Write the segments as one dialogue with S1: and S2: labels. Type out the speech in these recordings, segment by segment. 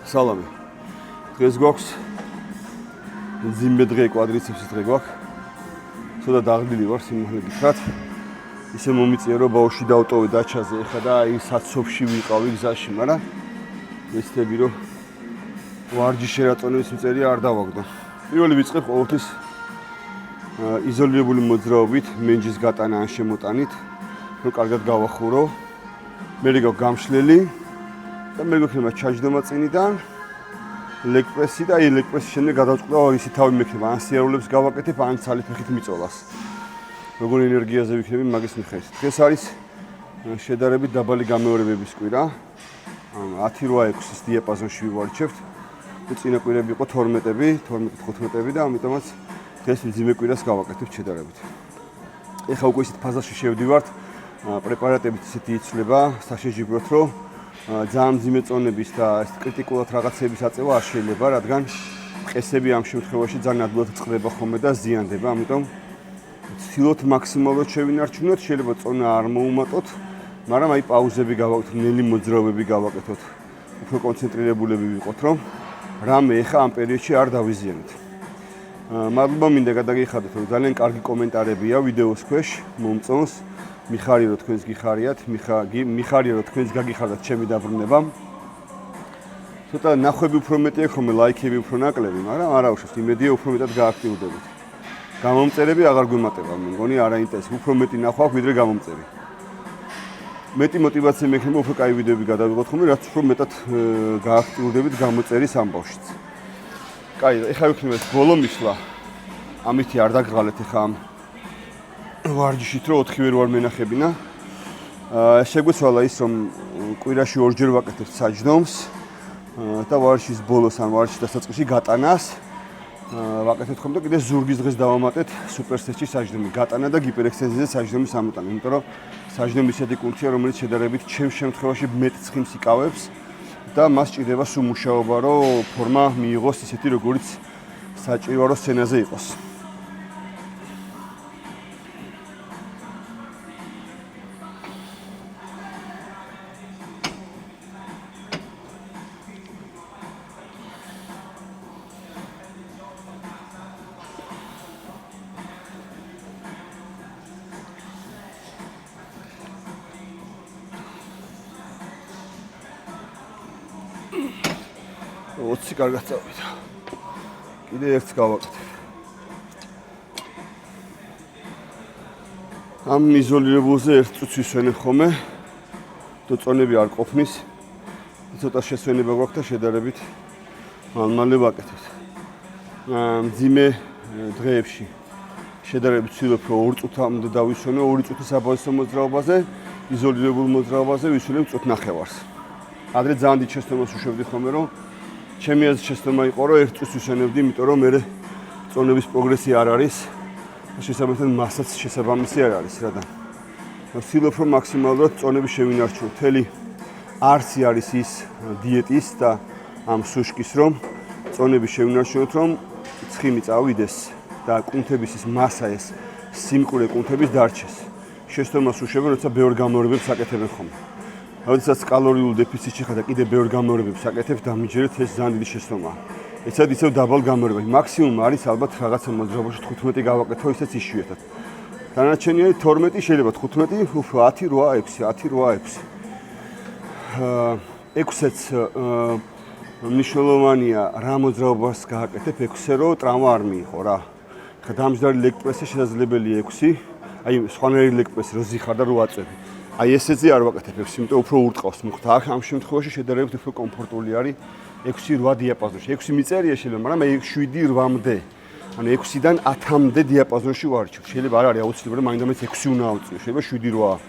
S1: სალამი. დღეს გვაქვს ძიმე დღე კვადრიცეპსის დღე გვაქვს. ცოტა დაღლილი ვარ სიმართლე გითხრათ. ისე მომიწია რომ ბავშვი დავტოვე დაჩაზე ეხა და აი საცოფში ვიყავი გზაში, მაგრამ ვეცდები რომ ვარჯიში რაწონების მწერია არ დავაგდო. პირველი ვიწყებ ყოველთვის იზოლირებული მოძრაობით, მენჯის გატანა ან შემოტანით, რომ კარგად გავახურო. მერე გაქვს გამშლელი და მე გვექნება ჩაჯდომა წინიდან, ლეგ პრესი და აი ლეგ პრესის შემდეგ გადავწყდა ისე თავი მექნება, ან სიარულებს გავაკეთებ, ან ცალი ფეხით მიწოლას. როგორ ენერგიაზე ვიქნები მაგის მიხედვით. დღეს არის შედარებით დაბალი გამეორებების კვირა. 10-8-6-ის დიაპაზონში ვივარჩევთ. წინა კვირები იყო 12-ები, 12-15-ები და ამიტომაც დღეს მძიმე კვირას გავაკეთებ შედარებით. ეხლა უკვე ისეთ ფაზაში შევდივართ, პრეპარატებით ისეთი იცვლება საშეჯიბროთ, რომ ძალიან მძიმე წონების და კრიტიკულად რაღაცების აწევა არ შეიძლება, რადგან ყესები ამ შემთხვევაში ძალიან ადვილად წყდება ხოლმე და ზიანდება, ამიტომ ვცდილობთ მაქსიმალურად შევინარჩუნოთ, შეიძლება წონა არ მოუმატოთ, მაგრამ აი პაუზები გავაკეთოთ, ნელი მოძრაობები გავაკეთოთ, უფრო კონცენტრირებულები ვიყოთ, რომ რამე ეხა ამ პერიოდში არ დავიზიანოთ. მადლობა მინდა გადაგიხადოთ, რომ ძალიან კარგი კომენტარებია ვიდეოს ქვეშ, მომწონს. მიხარია რომ თქვენს გიხარიათ, მიხარია რომ თქვენს გაგიხარდათ ჩემი დაბრუნება. ცოტა ნახვები უფრო მეტი აქვს ხოლმე, ლაიქები უფრო ნაკლები, მაგრამ არა უშავს, იმედია უფრო მეტად გააქტიურდებით. გამომწერები აღარ გვემატება, მე მგონი არ აინტერესებს, უფრო მეტი ნახვა აქვს ვიდრე გამომწერი. მეტი мотиваცია მექნება უფრო კაი ვიდეოები გადავიღოთ ხოლმე, რაც უფრო მეტად გააქტიურდებით გამოწერის ამბავშიც. კაი, ეხლა ვიქნება ეს ბოლო მისვლა. ამითი არ დაგღალეთ ეხლა ამ ვარჯიშით რომ 4 ვერ ვარ მენახებინა. შეგვეცვალა ის რომ კვირაში ორჯერ ვაკეთებთ საჯდომს და ვარჯიშის ბოლოს ან ვარჯიშის დასაწყისში გატანას ვაკეთებთ ხომ და კიდე ზურგის დღეს დავამატეთ სუპერსეტში საჯდომი, გატანა და ჰიპერექსტენზიაზე საჯდომის ამოტანა, იმიტომ რომ საჯდომი ისეთი კუნთია, რომელიც შედარებით ჩემს შემთხვევაში მეტ ცხიმს იკავებს და მას ჭირდება სულ მუშაობა, რომ ფორმა მიიღოს ისეთი, როგორიც საჭიროა, რომ სცენაზე იყოს. ოცი კარგად წავიდა. კიდე ერთს გავაკეთებ. ამ იზოლირებულზე ერთ წუთს ვისვენებ ხოლმე. წონები არ ყოფნის. ცოტა შესვენება გვაქვს და შედარებით მალე ვაკეთებთ. მძიმე დღეებში შედარებით ვცდილობ რომ 2 წუთამდე დავისვენო, 2 წუთი საბაზო მოძრაობაზე, იზოლირებულ მოძრაობაზე ვისვენებ წუთ ნახევარს. ადრე ძალიან დიდ შეცდომას უშვებდი ხოლმე, რომ ჩემი აზრით შეცდომა იყო, რომ 1 წუთს ვისვენებდი, იმიტომ რომ მე წონების პროგრესი არ არის. შესაბამისად მასაც შესაბამისი არ არის, რადგან ვცდილობ რომ მაქსიმალურად წონები შევინარჩუნო. მთელი არსი არის ის დიეტის და ამ სუშკის, რომ წონები შევინარჩუნოთ, რომ ცხიმი წავიდეს და კუნთების ის მასა ეს სიმკვრივე კუნთების დარჩეს. შეცდომას უშვებენ, როცა ბევრ გამეორებებს აკეთებენ ხოლმე. როდესაც კალორიულ დეფიციტში ხარ და კიდე ბევრ გამეორებებს აკეთებ, დამიჯერეთ ეს ძალიან დიდი შეცდომაა. ეცად ისევ დაბალ გამეორებაში. მაქსიმუმ არის ალბათ რაღაცა მოძრაობაში 15 გავაკეთო, ისეც იშვიათად. დანარჩენი 12, შეიძლება 15, 10, 8, 6, 10, 8, 6. 6-იც მნიშვნელოვანია რა მოძრაობას გააკეთებ, 6-ზე რომ ტრავმა არ მიიღო რა. ხა დამჯდარი ლეგ პრესი შესაძლებელია 6, აი სხვანაირი ლეგ პრესი რო ზიხარ და რო აწევი. აი ესეზე არ ვაკეთებ 6, იმიტომ უფრო ურტყავს მუხტა. ამ შემთხვევაში შედარებით უფრო კომფორტული არის 6-8 დიაპაზონში. 6 მიწერია შეიძლება, მაგრამ 7-8-მდე. ანუ 6-დან 10-მდე დიაპაზონში ვარჩევ. შეიძლება არ არის აუცილებელი, მაინდამაც 6 უნდა ავწიო. შეიძლება 7-8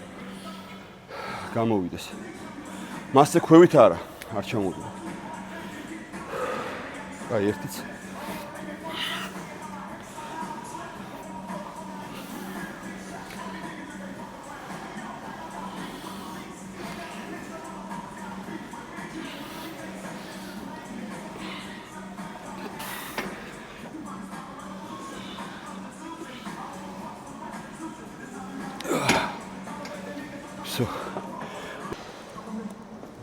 S1: გამოვიდეს. მასზე ქვევით არა, არ ჩამოვიდა. აი ერთიც.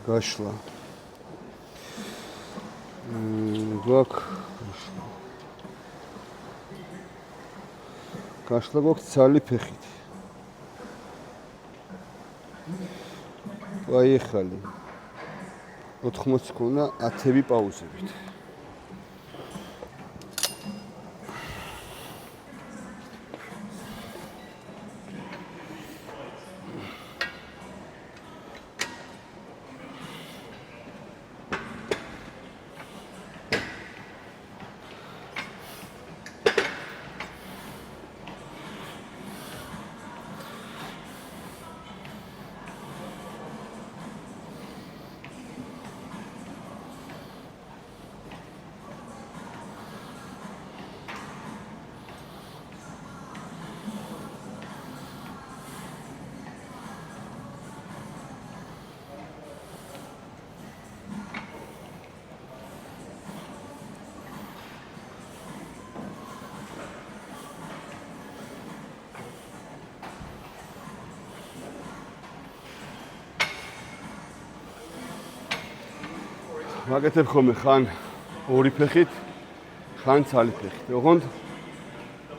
S1: გაშლა. გვაქვს გაშლა გვაქვს ცალი ფეხით. აიხალი 80 ქონა 10-ი პაუზებით. მაგეთებ ხოლმე ხან ორი ფეხით, ხან ცალი ფეხით. ოღონდ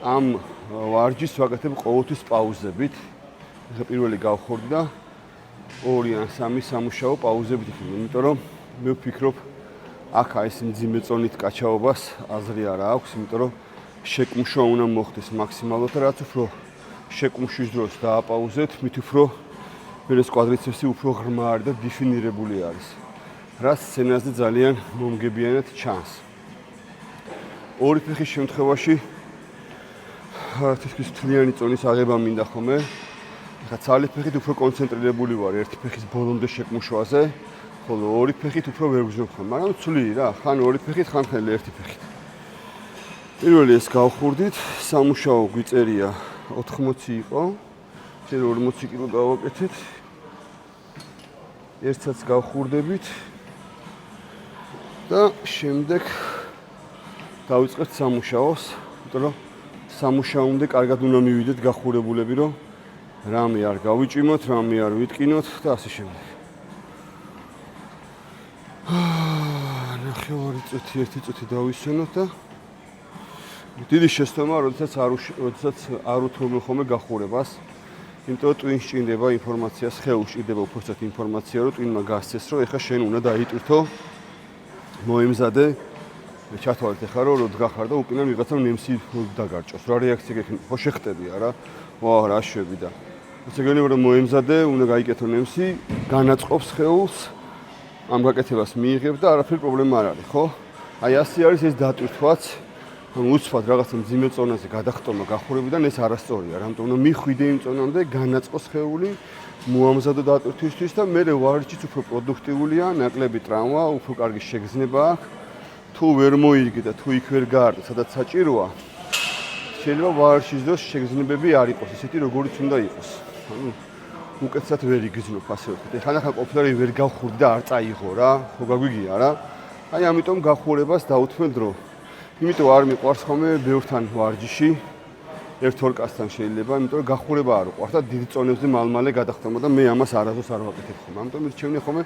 S1: ამ ვარჯიშს ვაკეთებ ყოველთვის პაუზებით. ეხლა პირველი გავხორდი და 2 ან 3 სამუშაო პაუზებით იქნება, იმიტომ რომ მე ვფიქრობ, აქ ეს მძიმე წონით კაჩაობას აზრი არ აქვს, იმიტომ რომ შეკუმშვა უნდა მოხდეს მაქსიმალურად, რაც უფრო შეკუმშვის დროს დააპაუზეთ, მით უფრო ეს კვადრიცეპსი უფრო ღრმა არის და დეფინირებული არის. რაც სცენაზე ძალიან მომგებიანად ჩანს. ორი ფეხის შემთხვევაში თითქმის მთლიანი წონის აღება მინდა ხოლმე. ხა ცალი ფეხით უფრო კონცენტრირებული ვარ ერთი ფეხის ბოლომდე შეკუმშვაზე, ხოლო ორი ფეხით უფრო ვერ ვგზნობ ხოლმე, მაგრამ ცვლი რა, ხან ორი ფეხით, ხან ხელი ერთი ფეხით. პირველი ეს გავხურდით, სამუშაო გვიწერია 80 იყო, ჯერ 40 კილო გავაკეთეთ. ერთსაც გავხურდებით და შემდეგ დავიწყებთ სამუშაოს, იმიტომ რომ სამუშაომდე კარგად უნდა მივიდეთ გახურებულები, რომ რამე არ გავიჭიმოთ, რამე არ ვიტკინოთ და ასე შემდეგ. ნახევარი წუთი, 1 წუთი დავისვენოთ და დიდი შეცდომა, როდესაც არ უთმობ ხოლმე გახურებას, იმიტომ რომ ტვინს ჭინდება ინფორმაცია, სხეულს ჭირდება უბრალოდ ინფორმაცია, რომ ტვინმა გასცეს, რომ ეხლა შენ უნდა დაიტვირთო, მოემზადე, ჩათვალეთ ეხლა რომ როდ გახარ და უკინა ვიღაცამ ნემსი დაგარჭოს. რა რეაქცია გექნება? ხო შეხტები არა? ვა, რა შვები და. ესე გეუბნება რომ მოემზადე, უნდა გაიკეთო ნემსი, განაწყობს სხეულს, ამ გაკეთებას მიიღებ და არაფერი პრობლემა არ არის, ხო? აი ასე არის ეს დატვირთვაც. უცბად რაღაცა მძიმე წონაზე გადახტომა გახურებიდან ეს არასწორია, რამიტომ უნდა მიხვიდე იმ წონამდე, განაწყოს სხეული, მოამზადო დატვირთვისთვის და მე ვარჯიშიც უფრო პროდუქტიულია, ნაკლები ტრავმა, უფრო კარგი შეგრძნება აქვს. თუ ვერ მოიგე და თუ იქ ვერ გაარდე, სადაც საჭიროა, შეიძლება ვარჯიშის დროს შეგრძნებები არ იყოს, ისეთი როგორიც უნდა იყოს. ანუ უკეთესად ვერ იგრძნობ ასე ვთქვით. ხანახან ყოფილა რომ ვერ გავხურდი და არ წაიღო რა, ხო გაგვიგია რა? აი ამიტომ გახურებას დაუთმელ დრო. იმიტომ არ მიყვარს ხოლმე ბევრთან ვარჯიში, ერთ-ორ კაცთან შეიძლება, იმიტომ რომ გახურება არ უყვარს და დიდ წონებზე მალმალე გადახტომა და მე ამას არასდროს არ ვაკეთებ ხოლმე. ამიტომ მირჩევნია ხოლმე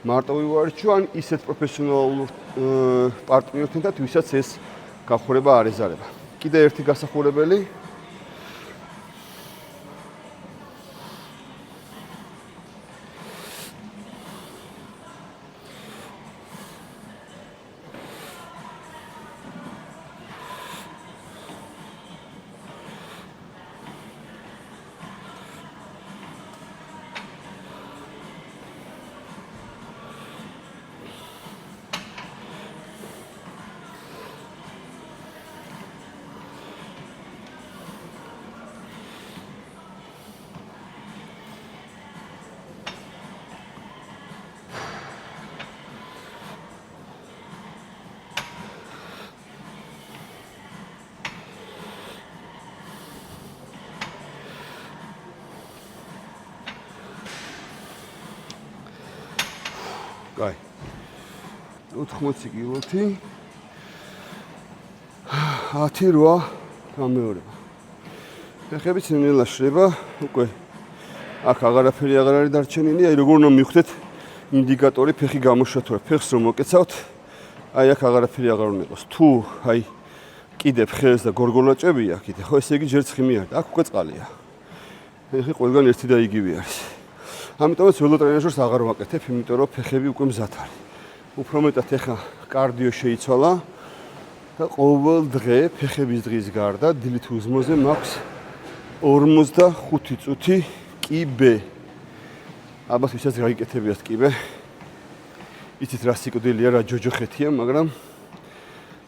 S1: მარტივი ვარჯიში ან ისეთ პროფესიონალურ პარტნიორთან და ვისაც ეს გახურება არ ეზარება. კიდე ერთი გასახურებელი. კაი. 80 კილოთი 10-8 გამეორება. ფეხები ცნელა შრება, უკვე აქ აღარაფერი აღარ არის დარჩენილი, აი როგორ უნდა მივხვდეთ ინდიკატორი ფეხი გამოშვა თუ არა. ფეხს რომ მოკეცავთ, აი აქ აღარაფერი აღარ უნდა იყოს. თუ აი კიდევ ხელს და გორგოლაჭებია კიდე, ხო ესე იგი ჯერ ცხიმი არ და აქ უკვე წყალია. ეხლა ყველგან ერთი და იგივე არის. ამიტომაც ველოტრენაჟერს აღარ ვაკეთებ, იმიტომ რომ ფეხები უკვე მზად არის. უფრო მეტად ეხლა კარდიო შეიცვალა და ყოველ დღე ფეხების დღის გარდა დილით უზმოზე მაქვს 45 წუთი კიბე. აბა ვისაც გაიკეთებიათ კიბე. იცით რა სიკვდილია, რა ჯოჯოხეთია, მაგრამ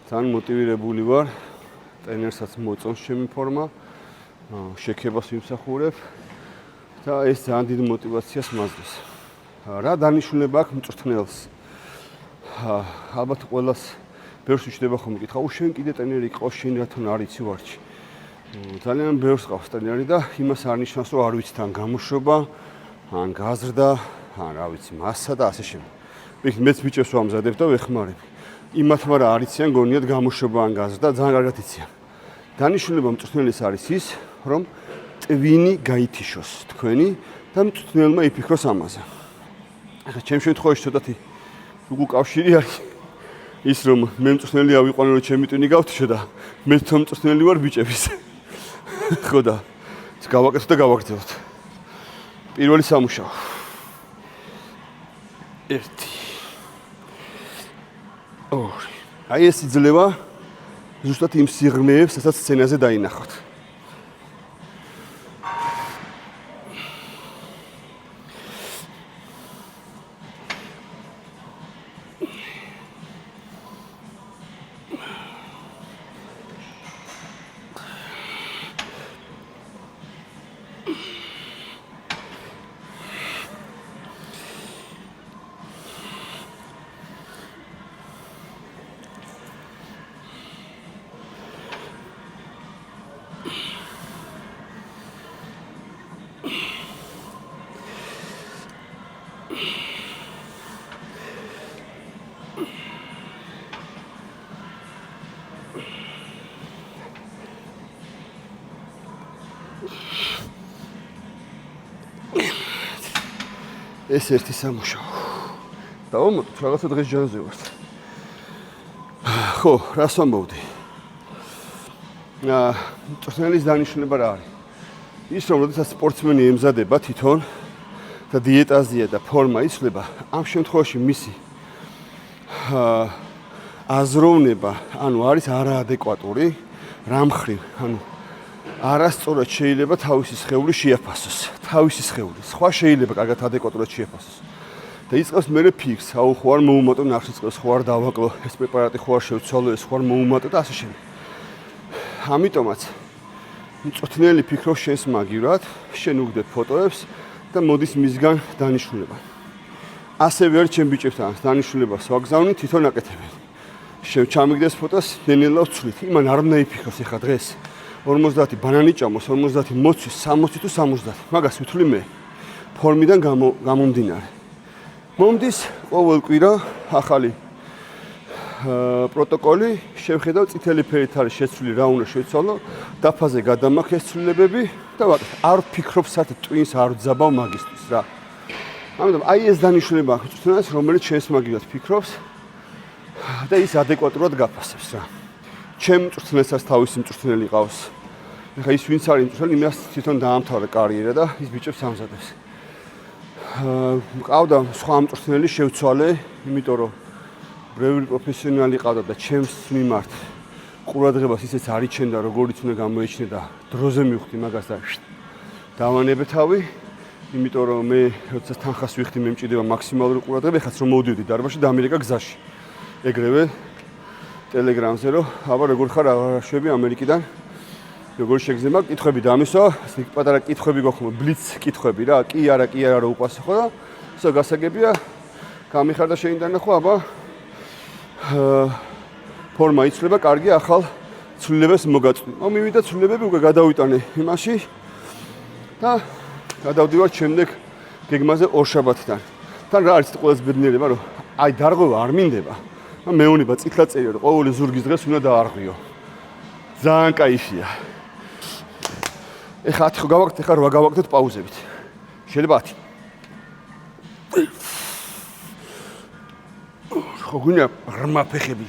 S1: თან მოტივირებული ვარ. ტრენერსაც მოწონს ჩემი ფორმა, შექებას ვიმსახურებ და ეს ძალიან დიდ მოტივაციას მაძლევს. რა დანიშნულება აქვს მწვრთნელს? ალბათ ყველას ბევრს უჩნდება ხომ მკითხა, შენ კიდე ტრენერი იყო, შენ რატომ არ იცი ვარჯი? ძალიან ბევრს ყავს ტრენერი და იმას არ ნიშნავს, რომ არ ვიცი თან გამოშვება, ან გაზრდა, ან რა ვიცი, მასა და ასე შემდეგ. მეც ბიჭებს ვამზადებ და ვეხმარებ. იმათმა რა არ იციან, გონიათ გამოშვება ან გაზრდა, ძალიან კარგად იციან. დანიშნულება მწვრთნელის არის ის, რომ ტვინი გაითიშოს თქვენი და მწვრთნელმა იფიქროს ამაზე. ახლა ჩემ შემთხვევაში ცოტათი უკავშირი არის ის, რომ მე მწვრთნელი ავიყვანე, რომ ჩემი ტვინი გავთიშო და მე თვითონ მწვრთნელი ვარ ბიჭების. ხო და გავაკეთოთ და გავაგრძელოთ. პირველი სამუშაო. 1 2 აი ეს იძლევა ზუსტად იმ სიღრმეებს, რასაც სცენაზე დაინახოთ. ეს ერთი სამუშაო. დავამატოთ რაღაცა დღეს ჯანზე ვართ. ხო, რას ვამბობდი? მწვრთნელის დანიშნულება რა არის? ის რომ როდესაც სპორტსმენი ემზადება თვითონ და დიეტაზეა და ფორმა იცვლება, ამ შემთხვევაში მისი აზროვნება, ანუ არის არაადეკვატური, რა მხრივ, ანუ არასწორად შეიძლება თავისი სხეული შეაფასოს. თავისი სხეული. სხვა შეიძლება კარგად ადეკვატურად შეაფასოს. და იწყებს მერე ფიქს, აუ ხო არ მოუმატო ნახშირწყლს, ხო არ დავაკლო, ეს პრეპარატი ხო არ შევცვალო, ეს ხო არ მოუმატო და ასე შემდეგ. ამიტომაც მწვრთნელი ფიქრობს შენს მაგივრად, შენ უგდებ ფოტოებს და მოდის მისგან დანიშნულება. ასევე არ ჩემ ბიჭებთან დანიშნულებას ვაგზავნი, თვითონ აკეთებენ. შენ ჩამიგდეს ფოტოს, ნენელა ვცვლით. იმან არ უნდა იფიქროს ახლა დღეს 50 ბანანი ჭამოს, 50 მოცვის, 60 თუ 70. მაგას ვთვლი მე. ფორმიდან გამომდინარე. მომდის ყოველ კვირა ახალი პროტოკოლი, შევხედავ წითელი ფერით არის შეცვლილი, რა უნდა შევცვალო, დაფაზე გადამაქ ეს ცვლილებები და ვაკეთებ. არ ვფიქრობ საერთოდ ტვინს არ ვძაბავ მაგისტრის რა. ამიტომ აი ეს დანიშნულება აქვს მწვრთნელს, რომელიც შენს მაგივრად ფიქრობს და ის ადეკვატურად გაფასებს რა. ჩემ მწვრთნელსაც თავისი მწვრთნელი ყავს. ეხლა ის ვინც არის მწვრთნელი, იმას თვითონ დაამთავრა კარიერა და ის ბიჭებს ამზადებს. მყავდა სხვა მწვრთნელი შევცვალე, იმიტომ რომ ბევრი პროფესიონალი ყავდა და ჩემს მიმართ ყურადღებას ისეც არ იჩენდა, როგორიც უნდა გამოიჩინე და დროზე მივხვდი მაგას და დავანებე თავი, იმიტომ რომ მე როდესაც თანხას ვიხდი, მე მჭირდება მაქსიმალური ყურადღება, ეხაც რომ მოვდივდი დარბაზში და ამერიკა გზაში. ეგრევე ტელეგრამზე რომ აბა როგორ ხარ, აღარ შვები ამერიკიდან. როგორ შეგზნება კითხვები დამისვა, ისე პატარა კითხვები გოხმო, ბლიც კითხვები რა, კი არა რა უპასუხო და ისე გასაგებია, გამიხარდა შეინდანა ხო, აბა ფორმა იცვლება, კარგი ახალ ცვლილებებს მოგაწვდი. მივიდა ცვლილებები უკვე გადავიტანე იმაში და გადავდივარ შემდეგ გეგმაზე ორშაბათიდან. თან რა არის ყველაზე ბედნიერება, რომ აი დარღვევა არ მინდება. მეუნება წითლად წერია, რომ ყოველი ზურგის დღეს უნდა დაარღვიო. ძალიან кайფია. ეხლა 10 ხო გავაკეთეთ, ეხლა 8 გავაკეთეთ პაუზებით. შეიძლება 10. ხო გვინდა ღრმა ფეხები.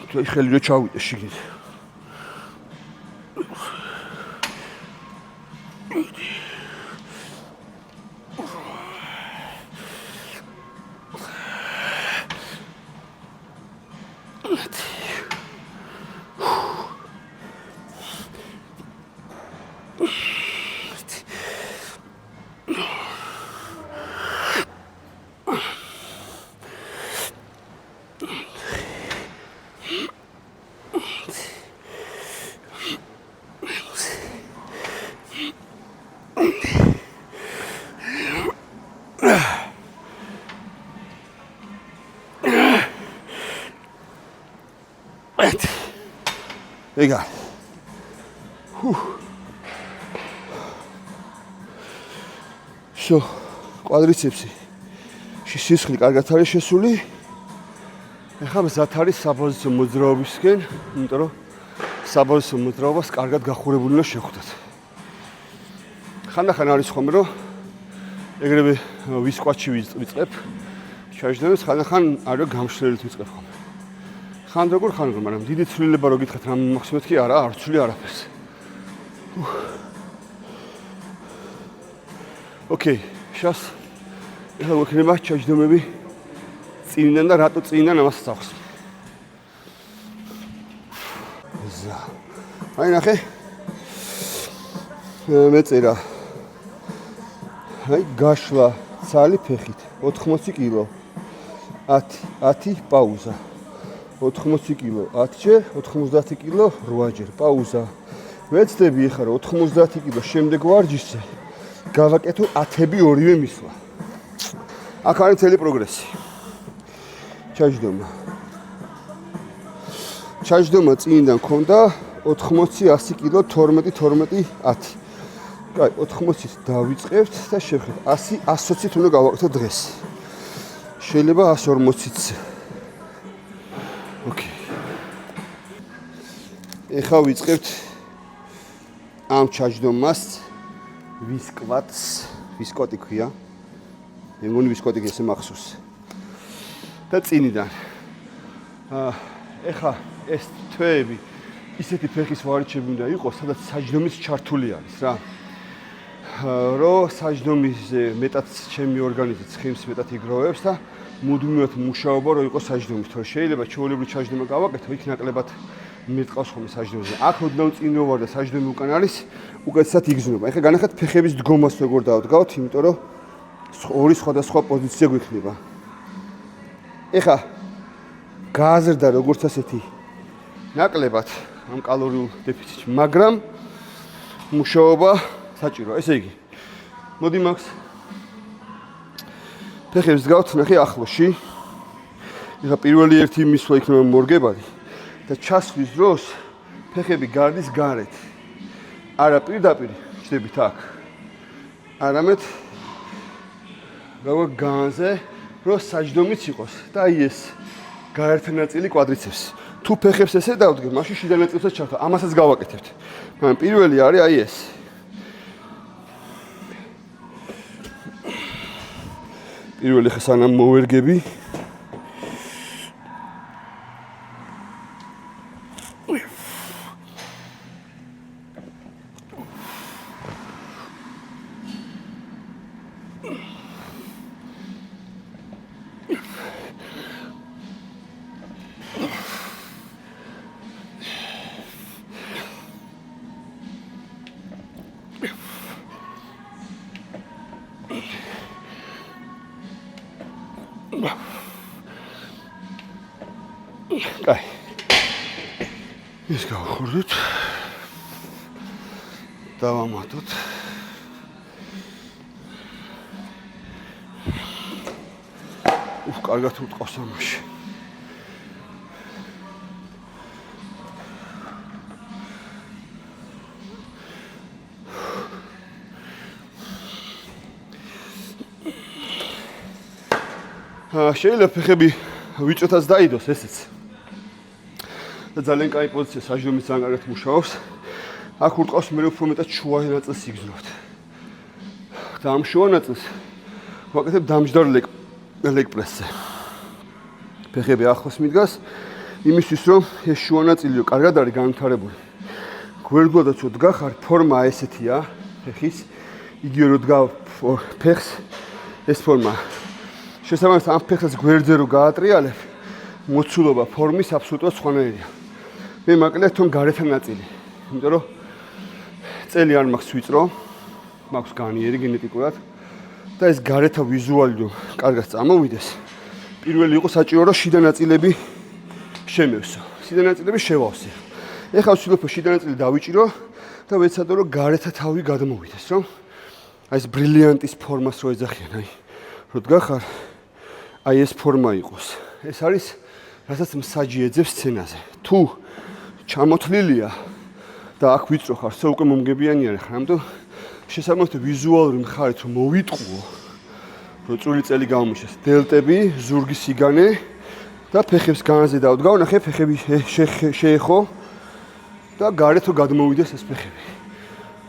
S1: თუ ხელი რო ჩავიდე შიგნით. Egal. Всё, კვადრიცეპსი. სისხლი კარგად არის შესული. ეხლა მზად არის საბოზისო მოძრაობისკენ, იმიტომ რომ საბოზისო მოძრაობას კარგად გახურებული უნდა შევხვდეთ. ხანდახან არის ხოლმე რომ ეგრევე ვისკვათში ვიწყებ ჩაჟდემს, ხანდახან არის გამშლელით ვიწყებ ხოლმე. ხან როგორ, მაგრამ დიდი ცვლილება რო გითხეთ რამ მახსოვეთ კი არა, არ ცვლი არაფერს. ოკეი, შას ეხლა გვექნება ჩაჯდომები წინიდან და რატო წინიდან ამასაც ახს. ზა. აი ნახე. მეწერა. აი გაშლა ცალი ფეხით 80 კილო. 10 პაუზა. 80 კილო 10ჯერ, 90 კილო 8ჯერ. პაუზა. ვეცდები ეხლა რომ 90 კილო შემდეგ ვარჯიშზე გავაკეთო 10-ები ორივე მისვლა. აქ არის მთელი პროგრესი. ჩაჯდომა წინიდან მქონდა 80, 100 კილო 12, 10. კაი, 80-ით დავიწყებთ და შევხედოთ. 100, 120-ით უნდა გავაკეთო დღეს. შეიძლება 140-ით. ოკეი. ეხლა ვიწყებთ ამ ჩაჯდომას ვისკოტი ქვია. მე მგონი ვისკოტი ესე მახსოვს. და წინიდან. ეხლა ეს თვეები ისეთი ფეხის ვარჯიშები უნდა იყოს, სადაც საჯდომის ჩართული არის რა. რომ საჯდომიზე მეტად ჩემი ორგანიზმი ცხიმს მეტად იგროვებს და მუდმივად მუშაობა რო იყოს საჯდომის. თორე შეიძლება ჩვეულებრივი ჩაჯდომა გავაკეთო, იქ ნაკლებად მეტყავს ხოლმე საჯდომზე. აქ ოდნავ წინ რო ვარ და საჯდომი უკან არის, უკეთესად იგრძნობა. ეხლა განახეთ ფეხების დგომას როგორ დავდგავთ, იმიტომ რომ ორი სხვადასხვა პოზიცია გვექნება. ეხლა გააზრდა როგორც ასეთი ნაკლებად ამ კალორიულ დეფიციტში, მაგრამ მუშაობა საჭიროა. ესე იგი, მოდი მაქს ფეხებს დგავთ ნახე ახლოში. ეხლა პირველი ერთი მისვლა იქნება მორგებადი და ჩასვლის დროს ფეხები გარდის გარეთ. არა პირდაპირ ჩდებით აქ. არამედ როგორ განზე რომ საჯდომიც იყოს და აი ეს გაერთი ნაწილი კვადრიცეპს. თუ ფეხებს ესე დავდგებ, მაშინ შიდა ნაწილსაც ჩართო. ამასაც გავაკეთებთ. მაგრამ პირველი არის აი ეს. პირველი ხე სანამ მოვერგები. კაი. ის გავხურდით. დავამატოთ. კარგად უტყავს ამაში. შეიძლება ფეხები ვიწროთაც დაიდოს ესეც. და ძალიან კაი პოზიცია საჯდომის ძალიან კარგად მუშაობს. აქ ურტყავს მე უფრო მეტად შუა ნაწილს იგრძნობთ. და ამ შუა ნაწილს ვაკეთებ დამჯდარ ლეგ პრესზე. ფეხები ახლოს მიდგას, იმისთვის რომ ეს შუა ნაწილი კარგად არის განვითარებული. გვერდლადაც რო დგახარ, ფორმა ესეთია, ფეხის, იგივე რო დგავ ფეხს, ეს ფორმა. შესაბამისად, ამ ფეხს გვერდზე რო გაატრიალებ, მოცულობა ფორმის აბსოლუტურად სხვანაირია. მე მაკლია თვითონ გარეთა ნაწილი, იმიტომ რომ წელი არ მაქვს ვიწრო, მაქვს განიერი გენეტიკურად და ეს გარეთა ვიზუალურად კარგად წამოვიდეს. პირველი იყო საჭირო რომ შიდა ნაწილები შემევსო. შიდა ნაწილები შევავსე. ეხლა ვცდილობ შიდა ნაწილი დავიჭირო და ვეცადო რომ გარეთა თავი გადმოვიდეს, რომ აი ეს ბრილიანტის ფორმას რო ეძახიან, აი რო დგახარ, აი ეს ფორმა იყოს. ეს არის რასაც მსაჯი ეძებს სცენაზე. თუ ჩამოთლილია და აქ ვიწრო ხარ, სულ უკვე მომგებიანი ხარ, ამიტომ შესაბამისად ვიზუალური მხარით რომ მოვიტყუო, რომ წვრილი წელი გამომიშეს, დელტები, ზურგის სიგანე და ფეხებს განაზე დავდგავ, ნახე ფეხები შეეხო და გარეთ რო გადმოვიდეს ეს ფეხები.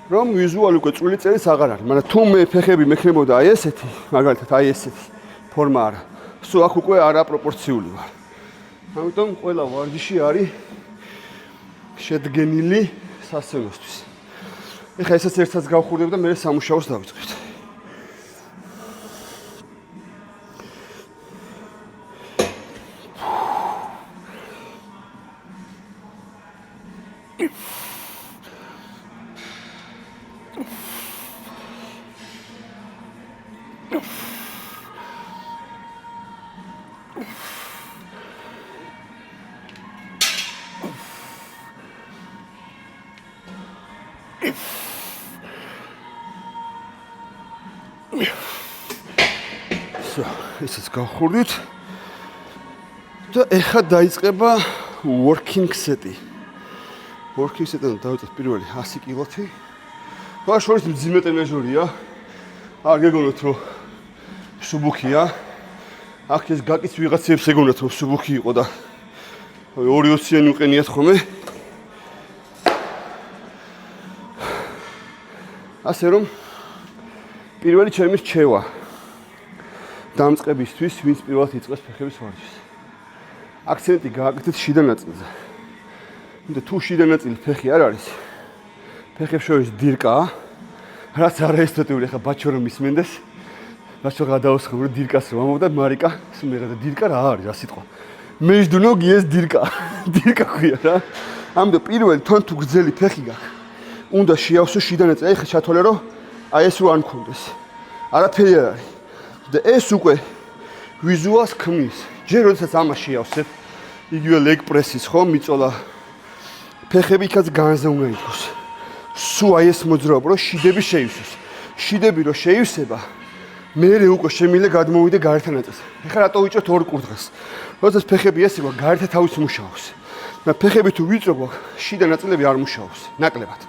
S1: რომ ვიზუალურად უკვე წვრილი წელის აღარ არის, მაგრამ თუ მე ფეხები მექნებოდა აი ესეთი, მაგალითად აი ესეთი ფორმა არა, სულ აქ უკვე არაპროპორციული ვარ. ამიტომ ყველა ვარჯიში არის შედგენილი სასცენოსთვის. ეხლა ესაც ერთსაც გავხურდებ და მე სამუშაოს დავიწყებთ. ესეც გავხურდით და ეხლა დაიწყება working set-ი. working set-თან დავიწყებ პირველი 100 კილოთი. რა შორის მძიმე ტრენაჟორია. არ გეგონოთ რომ სუბუქია. აქ ეს გაკიც ვიღაცებს ეგონათ რომ სუბუქი იყო და 220-იანი უყენიათ ხოლმე. ასე რომ პირველი ჩემი რჩევა დამწყებისთვის, ვინც პირველად იწყებს ფეხების ვარჯიშს. აქცენტი გააკეთეთ შიდა ნაწილზე. იმიტომ თუ შიდა ნაწილი ფეხი არ არის, ფეხებს შორის დირკაა, რაც არაესთეტიური, ხა ბაჩო რომ ისმენდეს, ბაჩო გადაუსხმო რომ დირკას რომ ამოვდა მარიკა, სმერა და დირკა რა არის რა სიტყვა. მეჯდუნოგი ეს დირკა, დირკა ქვია რა. ამიტომ პირველი თან თუ გრძელი ფეხი გაქვს, უნდა შეავსო შიდა ნაწილი. ეხლა ჩათვალე რომ აი ეს რო არ მქონდეს. არაფერი არ არის. და ეს უკვე ვიზუალს ქმნის. ჯერ როდესაც ამას შეავსებ, იგივე ლეგ პრესის ხო მიწოლა ფეხები იქაც განზე უნდა იყოს. სულ აი ეს მოძრაობა რომ შიდები შეივსოს. შიდები რო შეივსება, მერე უკვე შემიძლია გადმოვიდე გარეთა ნაწილზე. ეხლა რატო ვიჭროთ ორ კურდღელს? როდესაც ფეხები ესება, გარეთა თავიც მუშაობს. და ფეხები თუ ვიწრო გვაქვს, შიდა ნაწილები არ მუშაობს, ნაკლებად.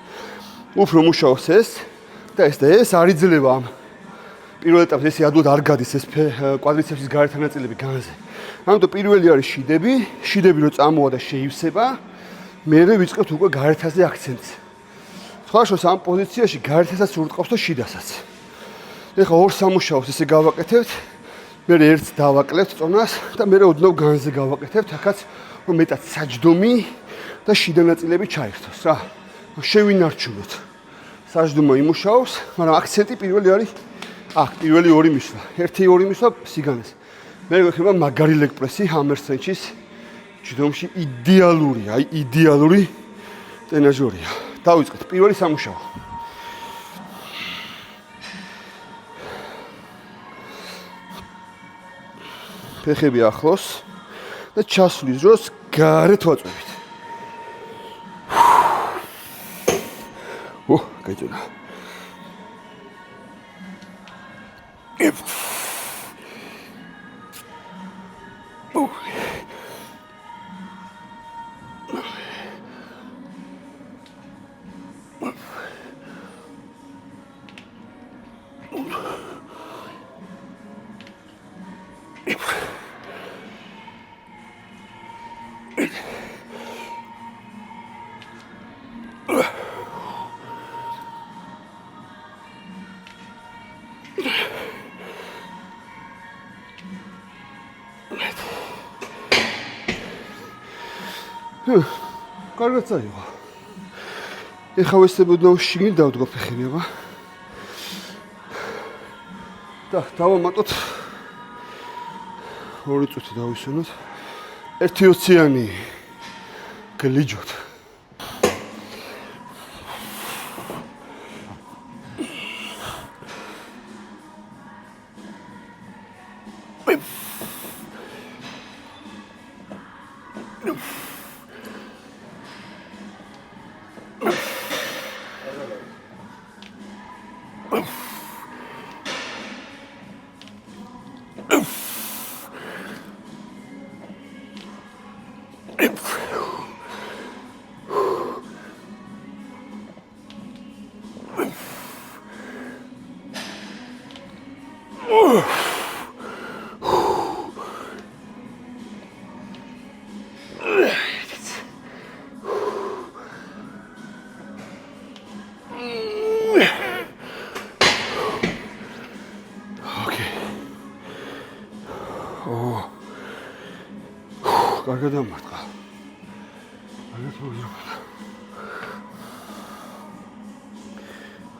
S1: უფრო მუშაობს ეს და ეს არ იძლევა ამ პირველ ეტაპზე ესე ადვილად არ გადის ეს კვადრიცეპსის გარეთა ნაწილები განზე. ამიტომ პირველი არის შიდები რო წამოვა და შეივსება, მერე ვიწყებთ უკვე გარეთაზე აქცენტს. სხვაშორის ამ პოზიციაში გარეთასაც ურტყავს და შიდასაც. ეხლა ორ სამუშაოს ესე გავაკეთებთ, მერე ერთს დავაკლებთ წონას და მერე ოდნავ განზე გავაკეთებთ, აქაც რომ მეტად საჯდომი და შიდა ნაწილები ჩაერთოს რა. შევინარჩუნოთ. საჯდომო იმუშაობს, მაგრამ აქცენტი პირველი არის აქ პირველი ორი მისვლა. ერთი ორი მისვლა სიგანეს. მე გვექნება მაგარი ლეგ პრესი ჰამერსენჩის ჯდომში იდეალურია, აი იდეალური ტრენაჟორია. დავიწყეთ პირველი სამუშაო. ფეხები ახლოს და ჩასვლის დროს გარეთ ვაწვევით. გაიწონა. კარგად წაიღო. ეხლა ვესწრებოდნო შიგნით დავდგო ფეხები, აბა. და დავამატოთ 2 წუთი დავისვენოთ. 1-20-იანი გლიჯოთ. კარგად დამარტყა. მაგათ მოგზაურობა.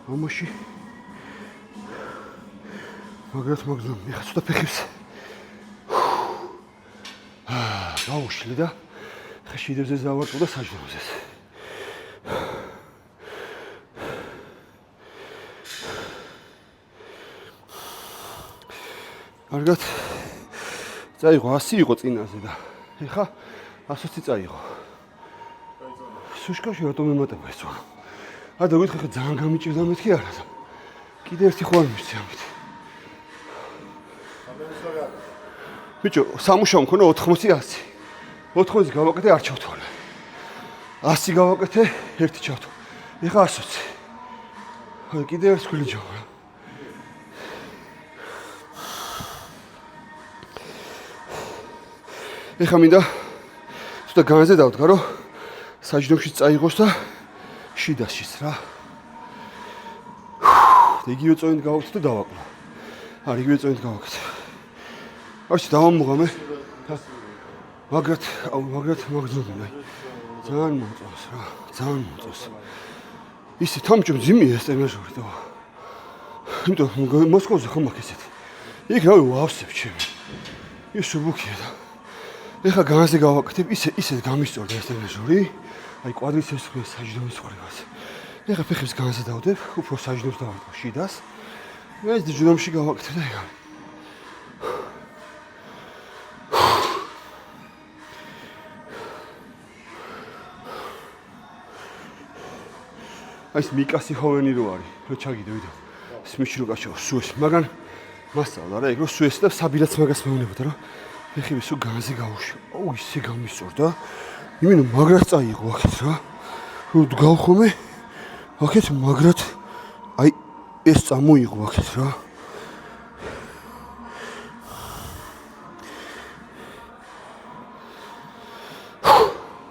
S1: მომაში. მაგათ მოგზაურობა. ეხლა ცოტა ფეხებს. გაუშლი და ხა შიდებზე დავარტყო და საჯდომზე. კარგად. წაიღო 100 იყო წინაზე და ეხა 120 წაიღო. სუშკაში რატომ ემატება ეს რა? და გითხე ხა ძალიან გამიჭირდა მეთქი არა და კიდე ერთი ხო არ მისცე ამით. ბიჭო, სამუშაო მქონდა 80-100. 80-ს გავაკეთე არ ჩავთვალე. 100 გავაკეთე, ერთი ჩავთვალე. ეხა 120. კიდე ერთ გლიჯო რა. ეხა მინდა ცოტა განზე დავდგა, რომ საჯდომში წაიღოს და შიდაშიც რა. იგივე წონით გავაკეთე და დავაკლო. იგივე წონით გავაკეთე. არჩი დავამუღამე. მაგრად მაგზოდნენ. ძალიან მოწონს რა, ძალიან მოწონს. ისე თამჭო ძიმია ეს ტრენაჟორი და. იმიტომ მოსკოვზე ხომ აქ ესეთი. იქ რავი ვავსებ ჩემი. ის უბუქია და ეხა განზე გავაკეთებ, ისე გამისწორდა ეს ტრენაჟორი. აი კვადრიცეპს ხრი საჯდომის ხრივას. ეხა ფეხებს განზე დავდებ, უფრო საჯდომს დავარტყო შიდას. ეს ჯდომში გავაკეთებ და ეხა. აი ეს მიკასი ჰოვენი რო არის, რო ჩაგიდე ვიდო. ეს მიჩრუკაშო სუეს, მაგრამ მასწავლა რა, ეგ რო სუეს და საბირაც მაგას მეუნებოდა რა. ფეხები სულ განზე გავუშვი. აუ ისე გამისწორდა. იმენო მაგრად წაიღო აქეთ რა. რო დგავ ხოლმე აქეთ მაგრად აი ეს წამოიღო აქეთ რა.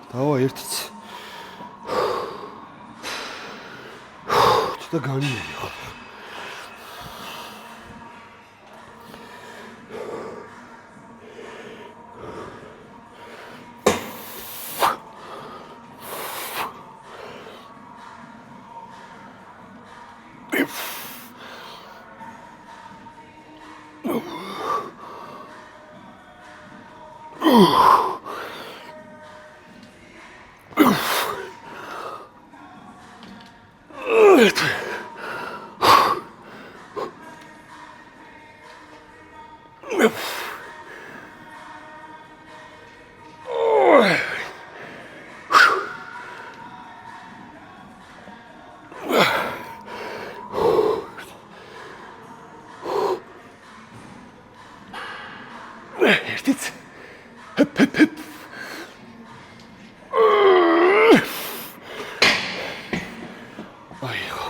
S1: დავა ერთიც. და განიერი ხო. ერთიც. აიღო.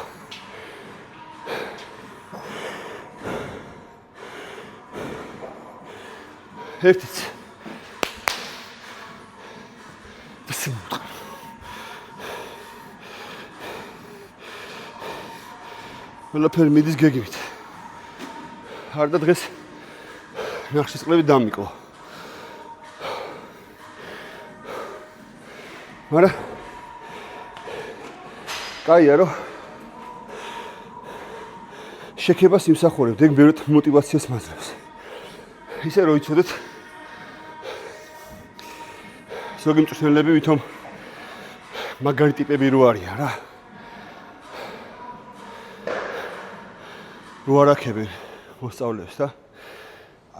S1: ერთიც. ყველაფერი მიდის გეგმით. არ და დღეს ნახშირწყლები დამიკლო. მაგრამ კაია რომ შექებას იმსახურებთ, ეგ ბევრად мотивაციას მაძლევს. ისე რომ იცოდეთ ზოგი მწვრთნელები ვითომ მაგარი ტიპები რო არიან რა. რო არაქებენ მოსწავლეებს და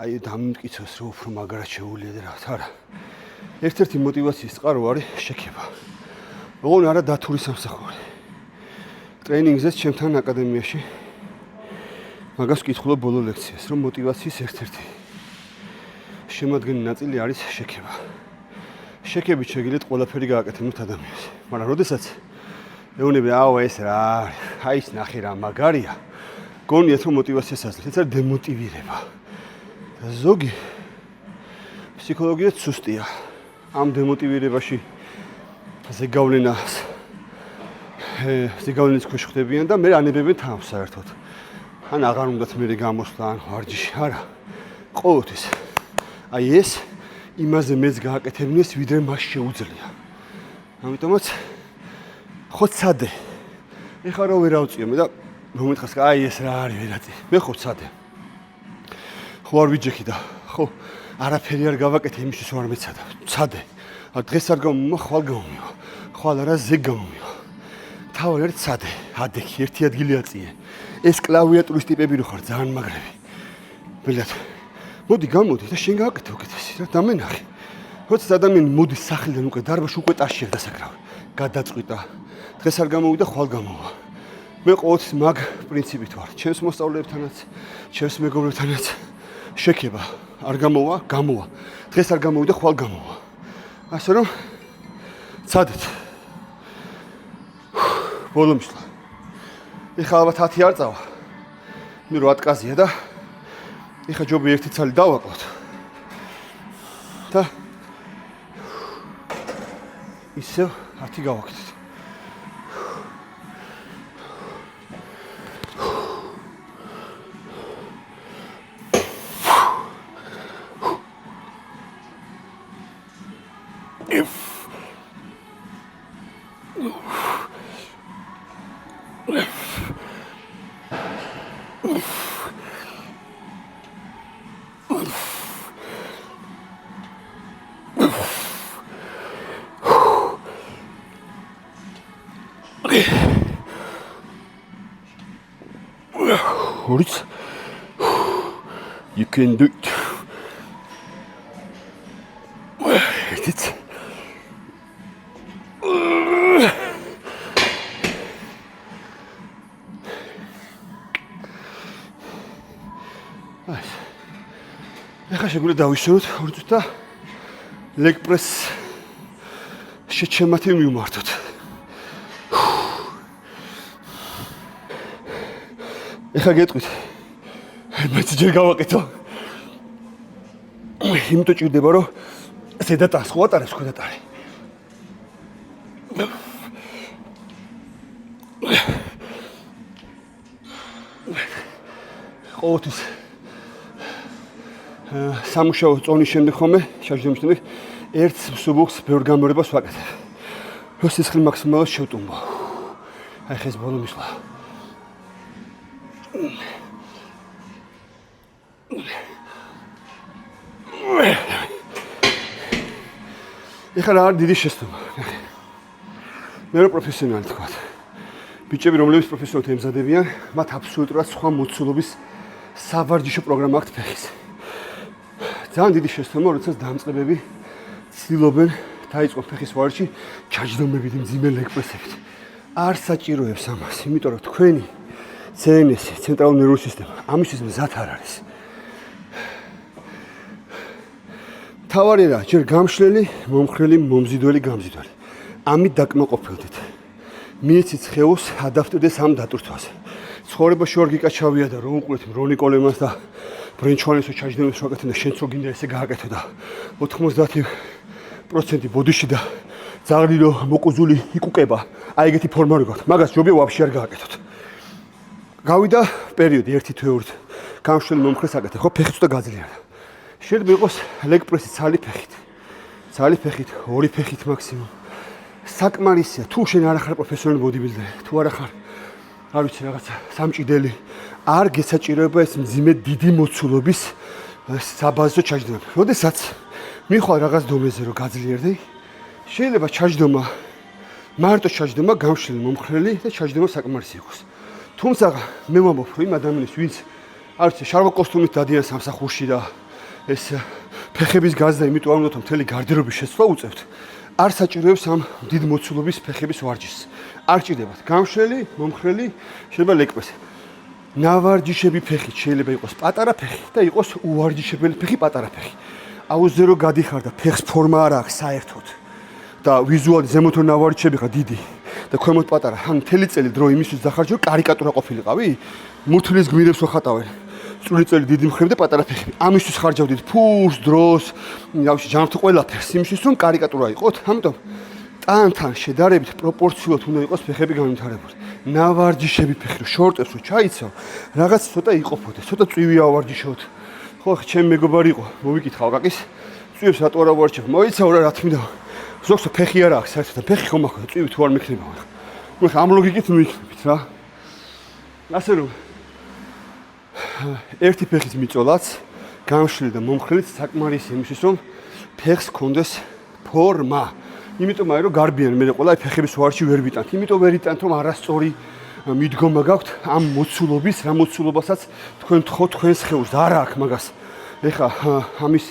S1: აი დამიმტკიცოს რომ უფრო მაგრად შეუვლიათ რა. არა. ერთ-ერთი мотивაციის წყარო არის შექება. ოღონდ არა დათური სამსახური. ტრეინინგზეც ჩემთან აკადემიაში მაგას ვკითხულობ ბოლო ლექციას, რომ мотивაციის ერთ-ერთი შემადგენელი ნაწილი არის შექება. შექებით შეგიძლიათ ყველაფერი გააკეთებინოთ ადამიანს. მაგრამ როდესაც ეუბნები, აუ ეს რა არის, აი ეს ნახე რა მაგარია. გონიათ რომ мотивაციას აძლევთ, ეს არის დემოტივირება. და ზოგი ფსიქოლოგიაც სუსტია. ამ დემოტივირებაში ზეგავლენის ქვეშ ხდებიან და მე ანებებენ თავს საერთოდ. ან აღარ უნდათ მე გამოსვლა ან ვარჯიში, არა. ყოველთვის აი ეს იმაზე მეც გააკეთებინეს, ვიდრე მას შეუძლია. ამიტომაც ხო ცადე. ეხლა რო ვერ ავწიო მე და მომეთხას აი ეს რა არის ვერაწი. მე ხო ცადე. ხო არ ვიჯექი და ხო არაფერი არ გავაკეთე იმისთვის რომ არ მეცადა. ცადე. დღეს არ გამომივა, ხვალ გამომივა. ხვალ არა ზეგ გამომივა. თავი არის ცადე. ადექი ერთი ადგილი აწიე. ეს კლავიატურის ტიპები რო ხარ ძალიან მაგრები. ბილად. მოდი გამოდი და შენ გააკეთე უკეთესი რა დამენახე. როცა ადამიანი მოდის სახლიდან უკვე დარბაზში უკვე ტაშია დასაკრავი. გადაწყვიტა. დღეს არ გამოვიდა, ხვალ გამოვა. მე ყოველთვის მაგ პრინციპით ვარ. ჩემს მოსწავლეებთანაც, ჩემს მეგობრებთანაც შექება. არ გამოვა, გამოვა. დღეს არ გამოვიდა, ხვალ გამოვა. ასე რომ ცადეთ. ბოლომშლა. ეხლა ალბათ 10 არ წავა. მე 8 კაზია და ეხლა ჯობი ერთი ცალი დავაკლოთ. და ისევ 10 გავაკეთეთ. Horit. You can do it. Hit it. ეხლა შეგვიძლია დავიშოროთ ორი წუთი და ლეგ პრეს შეჩემათი მივმართოთ. ეხლა გეტყვით. მეც ჯერ გავაკეთო. იმიტომ ჭირდება რომ ზედატანს ხო ატარებს ქვედატარი. ყოველთვის სამუშაო წონის შემდეგ ხომე შაჟდომის შემდეგ ერთ მსუბუქს ბევრ გამორებას ვაკეთებ. რომ სისხლი მაქსიმალურად შევტუმბო. აი ხეს ბოლო მისვლა. ეხლა რა არის დიდი შეცდომა. მე რო პროფესიონალი თქვა. ბიჭები რომლებიც პროფესიონალად ემზადებიან, მათ აბსოლუტურად სხვა მოცულობის სავარჯიშო პროგრამა აქვთ ფეხის. ძალიან დიდი შეცდომა, როდესაც დამწყებები ცდილობენ დაიწყონ ფეხის ვარჯიში ჩაჯდომებით, მძიმე ლეგ პრესებით. არ საჭიროებს ამას, იმიტომ რომ თქვენი CNS, ცენტრალური ნერვული სისტემა, ამისთვის მზად არ არის. თავარი რა, ჯერ გამშლელი, მომხრელი, მომზიდველი, გამზიდველი. ამით დაკმაყოფილდით. მიეცით ხეოს ადაპტირდეს ამ დატვირთვაზე. ცხოვრებაში ვარ გიკაჩავია და რომ უყურეთ რონი კოლემანს და ბრენჩვანესო ჩაჯდომებს ვაკეთებ და შენც რო გინდა ესე გააკეთო და 90% ბოდიში და ძაღლი რო მოკუზული იკუკება, აი ეგეთი ფორმა რო გაქვთ, მაგას ჯობია ვაფშე არ გააკეთოთ. გავიდა პერიოდი 1-2 გამშლელი მომხრეს აკეთე, ხო ფეხი ცოტა გაძლიერდა. შეიძლება იყოს ლეგ პრესი ცალი ფეხით. ცალი ფეხით, ორი ფეხით მაქსიმუმ. საკმარისია თუ შენ არ ახარ პროფესიონალი ბოდიბილდერი, თუ არ ახარ არ ვიცი რაღაცა სამჭიდელი, არ გესაჭიროება ეს მძიმე დიდი მოცულობის საბაზო ჩაჯდომა. როდესაც მიხვალ რაღაც დონეზე რომ გაძლიერდი, შეიძლება ჩაჯდომა მარტო ჩაჯდომა გამშლელი მომხრელი და ჩაჯდომა საკმარისი იყოს. თუმცა მე ვამბობ, რომ იმ ადამიანის ვინც არ ვიცი შარვა კოსტუმით დადიან სამსახურში და ეს ფეხების გაზდა, იმიტომ არ უნდა რომ მთელი გარდერობის შეცვლა უწევთ. არ საჭიროებს ამ დიდ მოცულობის ფეხების ვარჯიშს. არ ჭირდებათ გამშლელი, მომხრელი, შეიძლება ლეკპრესი. ნავარჯიშები ფეხით შეიძლება იყოს პატარა ფეხი და იყოს უვარჯიშებელი ფეხი პატარა ფეხი. აუზზე რომ გადიხარ და ფეხს ფორმა არ აქვს საერთოდ და ვიზუალურად ზემოთ რომ ნავარჯიშები ხარ დიდი და ქვემოთ პატარა, ან მთელი წელი დრო იმისთვის დახარჯო, კარიკატურა ყოფილიყავი? მუთლის გმირებს ვხატავენ. წვრილი წელი დიდი მხრები და პატარა ფეხები. ამისთვის ხარჯავდით ფულს, დროს, რავში, ჯანმრთელ ყველაფერს, იმისთვის რომ კარიკატურა იყოთ. ამიტომ ტანთან შედარებით პროპორციულად უნდა იყოს ფეხები განვითარებული. ნავარჯიშები ფეხი რომ შორტებს რომ ჩაიცავ, რაღაც ცოტა იყოფოდეს, ცოტა წვივი ავარჯიშოთ. ხო, ხა ჩემი მეგობარი იყო, მოვიკითხავ კაკის, წვივს რატო არ ავარჯიშებ? მოიცავ რა თქმა უნდა. ზოგს ფეხი არ აქვს საერთოდ და ფეხი ხომ აქვს, წვივი თუ არ მექნება. ნუ ხა ამ ლოგიკით მივიქნებით რა. ასე რომ ერთი ფეხის მიწოლაც, გამშლელი და მომხრელიც საკმარისია იმისთვის, რომ ფეხს კონდეს ფორმა. იმიტომ რომ გარბიან მე ყველა ფეხების ვარჯი ვერ ვიტანთ. იმიტომ ვერ ვიტანთ, რომ არასწორი მიდგომა გაქვთ ამ მოცულობის, რა მოცულობასაც თქვენ თხოთ თქვენს ხეულს. არ აქვს მაგას. ეხა ამის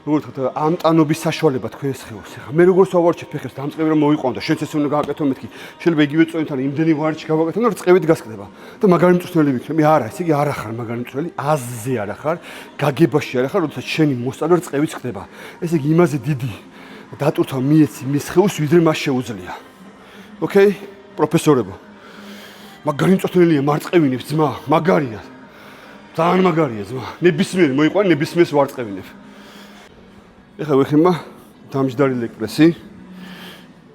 S1: როგორ ვთქვათ, ამტანობის საშუალება თქვენს ხეულს. ეხა მე როგორც ავარჯიშებ ფეხებს, დამწყები რომ მოიყვანო და შენც ესე უნდა გააკეთო მეთქი. შეიძლება იგივე წონთან იმდენი ვარჯი გავაკეთო, რომ წევით გასკდება და მაგარი მწვრთნელი ვიქნები. მე არა, ესე იგი არ ახარ მაგარი მწვრთნელი, აზზე არ ახარ, გაგებაში არ ახარ, როდესაც შენი მოსწავლე წევით ხდება. ესე იგი იმაზე დიდი დატვირთვა მიეცი მის ხეულს, ვიდრე მას შეუძლია. ოკეი, პროფესორებო. მაგარი მწვრთნელია მარწყევინებს ძმა, მაგარია. ძალიან მაგარია ძმა. ნებისმიერი მოიყვანე, ნებისმიერს ვარწყევინებ. ეხლა ვეხება დამჯდარი ლეკპრესი.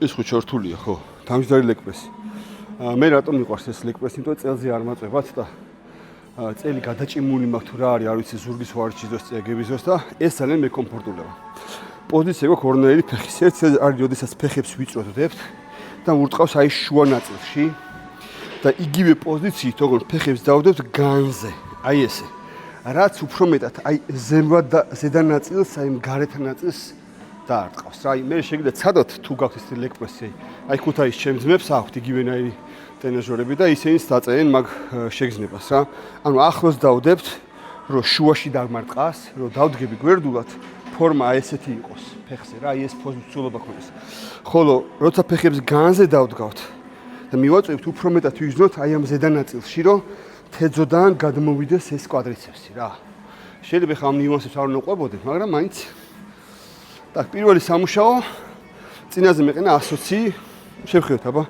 S1: ეს ხო ჩართულია, ხო? დამჯდარი ლეკპრესი. მე რატომ მიყვარს ეს ლეკპრესი? იმიტომ რომ წელზე არ მაწვევად და წელი გადაჭიმული მაქვს თუ რა არის, არ ვიცი, ზურგის ვარჯიშის დროს, წეგების დროს და ეს ძალიან მეკომფორტულება. პოზიცია გვაქვს ორნაირი ფეხის. ერთი არის, როდესაც ფეხებს ვიწროდებთ და ვურტყავს აი შუა ნაწილში და იგივე პოზიციით, როგორც ფეხებს დავდებთ განზე. აი ესე. რაც უფრო მეტად აი ზედა ნაწილს, აი გარეთა ნაწილს დაარტყავს. რა, მე შეგიძლიათ ცადოთ თუ გაქვთ ეს ლეკპრესი. აი ქუთაისის ჩემ ძმებს აქვთ იგივენაირი ტრენაჟორები და ისინიც დაწეენ მაგ შეგრძნებას რა. ანუ ახლოს დავდებთ, რომ შუაში დამარტყას, რომ დავდგები გვერდულად, ფორმა ესეთი იყოს ფეხზე რა, აი ეს ფოზიციულობა ქონდეს. ხოლო როცა ფეხებს განზე დავდგავთ და მივაწვევთ უფრო მეტად ვიგრძნოთ აი ამ ზედა ნაწილში, რომ თეძოდან გადმოვიდეს ეს კვადრიცეპსი რა. შეიძლება ხა ამ ნიუანსებს არ უნდა ყვებოდეთ, მაგრამ მაინც так, პირველი სამუშაო წინაზე მეყენა 120, შევხედოთ აბა.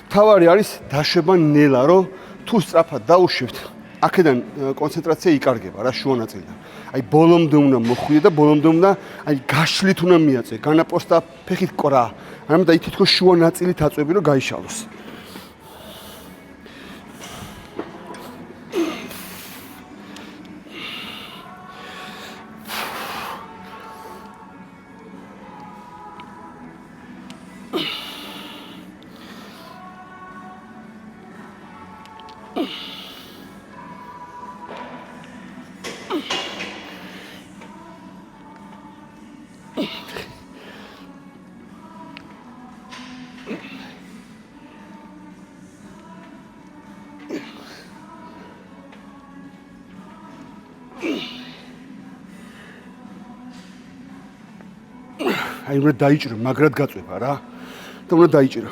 S1: თავარი არის დაშვება ნელა, რომ თუ სწრაფად დაუშვებთ, აქედან კონცენტრაცია იკარგება რა შუა ნაწილიდან. აი ბოლომდე უნდა მოხვიდე და ბოლომდე უნდა აი გაშლით უნდა მიაწვე, განაპოსტა ფეხით ყრა. ამიტომ და თითქოს შუა ნაწილით აწვევი რომ გაიშალოს. აი უნდა დაიჭირო, მაგრად გაწვება რა. და უნდა დაიჭირო.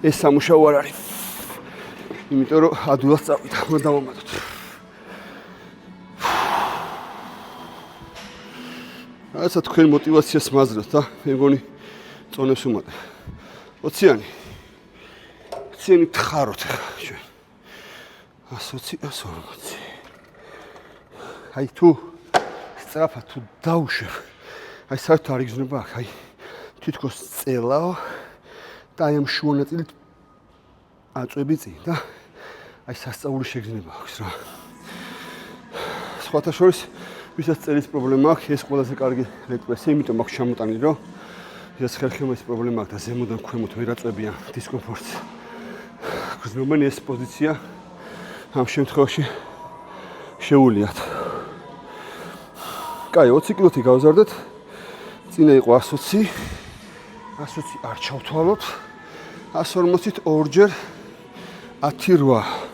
S1: ეს სამუშაო არ არის. იმიტომ რომ ადვილად წავიდა, უნდა დავამატოთ. რაცა თქვენ мотиваციას მაძლევთ და მე მგონი წონებს უმატე. 20-იანი. 20-იანი თხაროთ ჩვენ. 120, 140. აი თუ სწრაფად თუ დაუშვებ. აი საერთოდ არ იგრძნობა აქ, აი თითქოს წელაო და აი ამ შუა ნაწილით აწვევი წინ და აი სასწაული შეგრძნება აქვს რა. სხვათა შორის ვისაც წერის პრობლემა აქვს, ეს ყველაზე კარგი ლეგ პრესი, იმიტომ აქვს ჩამოტანილი, რომ ეს ხერხემლის პრობლემა აქვს და ზემოდან ქვემოთ ვერ აწვევიან დისკომფორტს. გრძნობენ ეს პოზიცია ამ შემთხვევაში შეუვლიათ. კაი, 20 კილოთი გავზარდეთ. წინა იყო 120. 120 არ ჩავთვალოთ. 140-ით ორჯერ 10-8.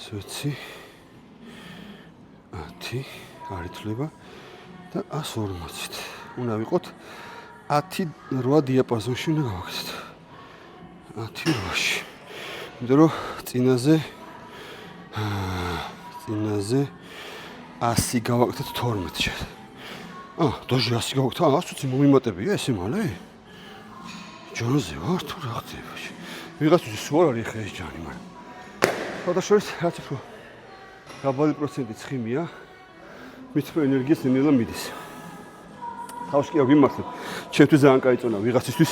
S1: სვიცი 10 არ ითვლება და 140-ით. უნდა ვიყოთ 10-8 დიაპაზონში უნდა გავაკეთოთ. 10-8-ში. იმიტომ რომ წინაზე 100 გავაკეთეთ 12-ში. დოჟი 100 გავაკეთეთ. 120 მომიმატებია ესე მალე? ჯონზე ვარ თუ რა ხდება? ვიღაცის სულ არ არის ხე ეს ჯანი, მაგრამ ფოტოშორის რაც უფრო დაბალი პროცენტი ცხიმია, მით უფრო ენერგიას ნელა მიდის. თავს კი არ ვიმართებ. ჩემთვის ძალიან კაი წონა ვიღაცისთვის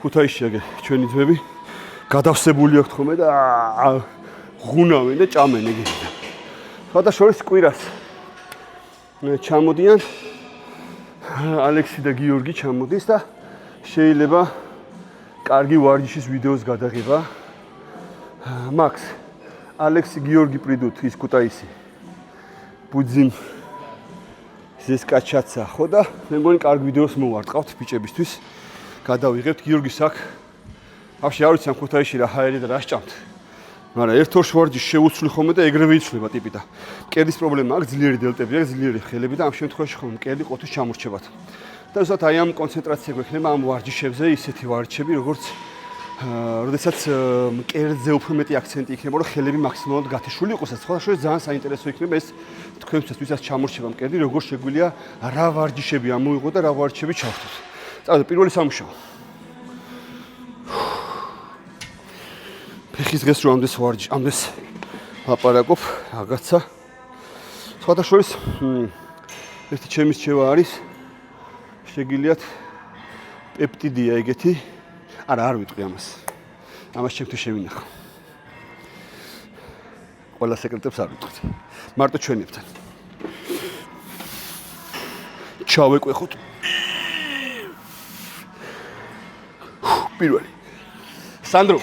S1: ქუთაისში აგე ჩვენი ძმები გადავსებული აქვთ ხოლმე და ღუნავენ და ჭამენ ეგეთი. ფოტოშორის კვირას ჩამოდიან ალექსი და გიორგი ჩამოდის და შეიძლება კარგი ვარჯიშის ვიდეოს გადაღება. მაქს ალექსი გიორგი პრიდუთ ის ქუთაისი. ბუძიმ ზესკაჩაცა ხო და მე მგონი კარგი ვიდეოს მოვარტყავთ ბიჭებისთვის. გადავიღებთ გიორგის აქ. ბავშვი არ ვიცი ამ ქუთაისში რა ჰაერი და რა სჭამთ. მაგრამ ერთ-ორ ვარჯიშს შეუცვლი ხოლმე და ეგრევე იცვლება ტიპი და მკერდის პრობლემა აქვს, ძლიერი დელტები აქვს, ძლიერი ხელები და ამ შემთხვევაში ხოლმე მკერდი ყოთის ჩამორჩებათ. და ზუსტად აი ამ კონცენტრაცია გვექნება ამ ვარჯიშებზე, ისეთი ვარჯიშები, როგორც როდესაც მკერდზე უფრო მეტი აქცენტი იქნება, რომ ხელები მაქსიმალურად გათიშული იყოს, სხვა შორის ძალიან საინტერესო იქნება ეს თქვენთვის, ვისაც ჩამორჩება მკერდი, როგორ შეგვიძლია რა ვარჯიშები ამოიღო და რა ვარჯიშები ჩავხდოთ. წავედით პირველი სამუშაო. ფეხის დღეს რომ ამდენს ლაპარაკობ, რაღაცა. სხვათა შორის ერთი ჩემი რჩევა არის შეგიძლიათ პეპტიდია ეგეთი. არა, არ ვიტყვი ამას. ამას ჩემთვის შევინახო. ყველა სეკრეტებს არ ვიტყვით. მარტო ჩვენებთან. ჩავეკვეხოთ. პირველი. სანდრო.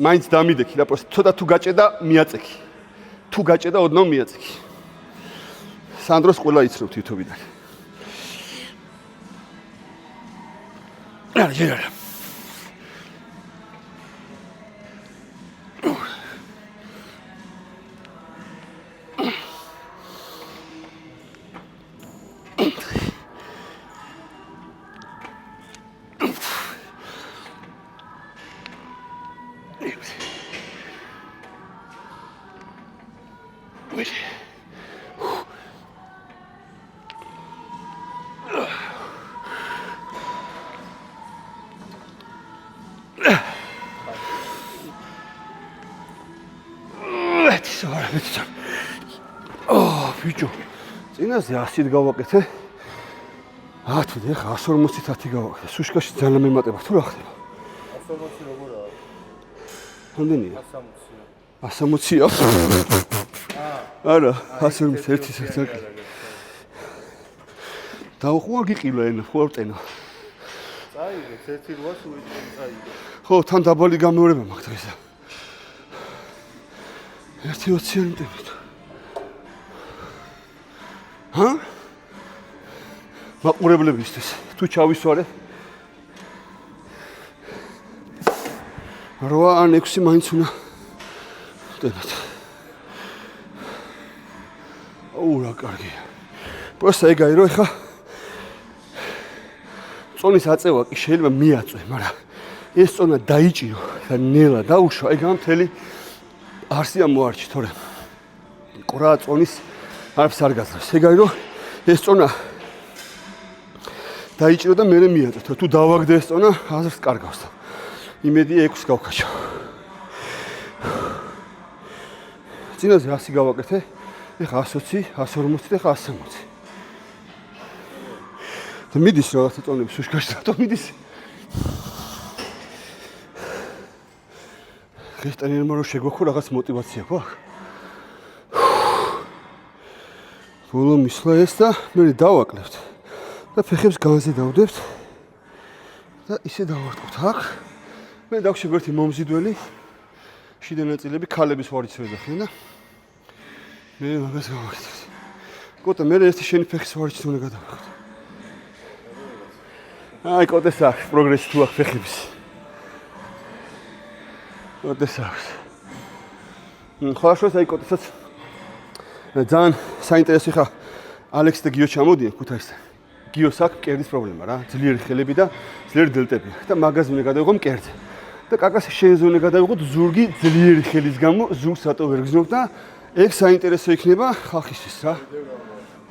S1: მაინც დამიდექი და პროსტ ცოტა თუ გაჭედა მიაწექი. თუ გაჭედა ოდნავ მიაწექი. სანდროს ყველა იცნობთ YouTube-დან. არა, ჯერა. ბიჭო, წინაზე 100-ით გავაკეთე. 10 და ხა 140-ით 10 გავაკეთე. სუშკაში ძალიან მემატება, თუ რა ხდება?
S2: 140 როგორაა?
S1: რამდენია?
S2: 160-ია.
S1: 160-ია? არა, 140 ერთი საერთოდ. დაუხუა გიყილა ენა, ხო არ ტენა.
S2: წაიღეთ, 1.8-ს უიტყვი წაიღეთ.
S1: ხო, თან დაბალი გამეორება მაქვს დღესა. 1.20-იანი ტემპით. მაყურებლებისთვის თუ ჩავისვარე 8 ან 6 მაინც უნდა ტენოთ. რა კარგია. პროსტა ეგაი რომ ეხა წონის აწევა კი შეიძლება მიაწვე, მაგრამ ეს წონა დაიჭირო და ნელა დაუშვა, ეგ ამ მთელი არსი ამოარჩი, თორემ ყრა წონის არც არ გაძლევს. ეგაი რომ ეს წონა დაიჭირო და მერე მიაწვე. თუ დავაგდე ეს წონა, აზრს კარგავს და იმედია 6 გავქაჩო. წინაზე 100 გავაკეთე, ეხა 120, 140 და ეხა 160. და მიდის რაღაცა წონები სუშკაში, რატომ მიდის? დღეს ტრენერმა რომ შეგვაქვს რაღაც мотивация გვაქვს. ბოლო მისვლა ეს და მე დავაკლებთ და ფეხებს განზე დავდებთ და ისე დავარტყობთ აქ. მე დავშევ ერთი მომზიდველი შიდა ნაწილები ქალების ვარიც ვეძახიან და მე მაგას გავაკეთებ. კოტა მე ერთი შენი ფეხის ვარიც უნდა გადავახოთ. აი კოტეს აქვს პროგრესი თუ აქვს ფეხების. კოტეს აქვს. ხაშოს აი კოტესაც ძალიან საინტერესო ხა ალექს და გიო ჩამოდიან ქუთაისთან. გიოს აქვს მკერდის პრობლემა რა, ძლიერი ხელები და ძლიერი დელტები და მაგას უნდა გადავიღო მკერდზე. და კაკას შენზე უნდა გადავიღოთ ზურგი ძლიერი ხელის გამო, ზურგს რატო ვერ გზნობ და ეგ საინტერესო იქნება ხალხისთვის რა.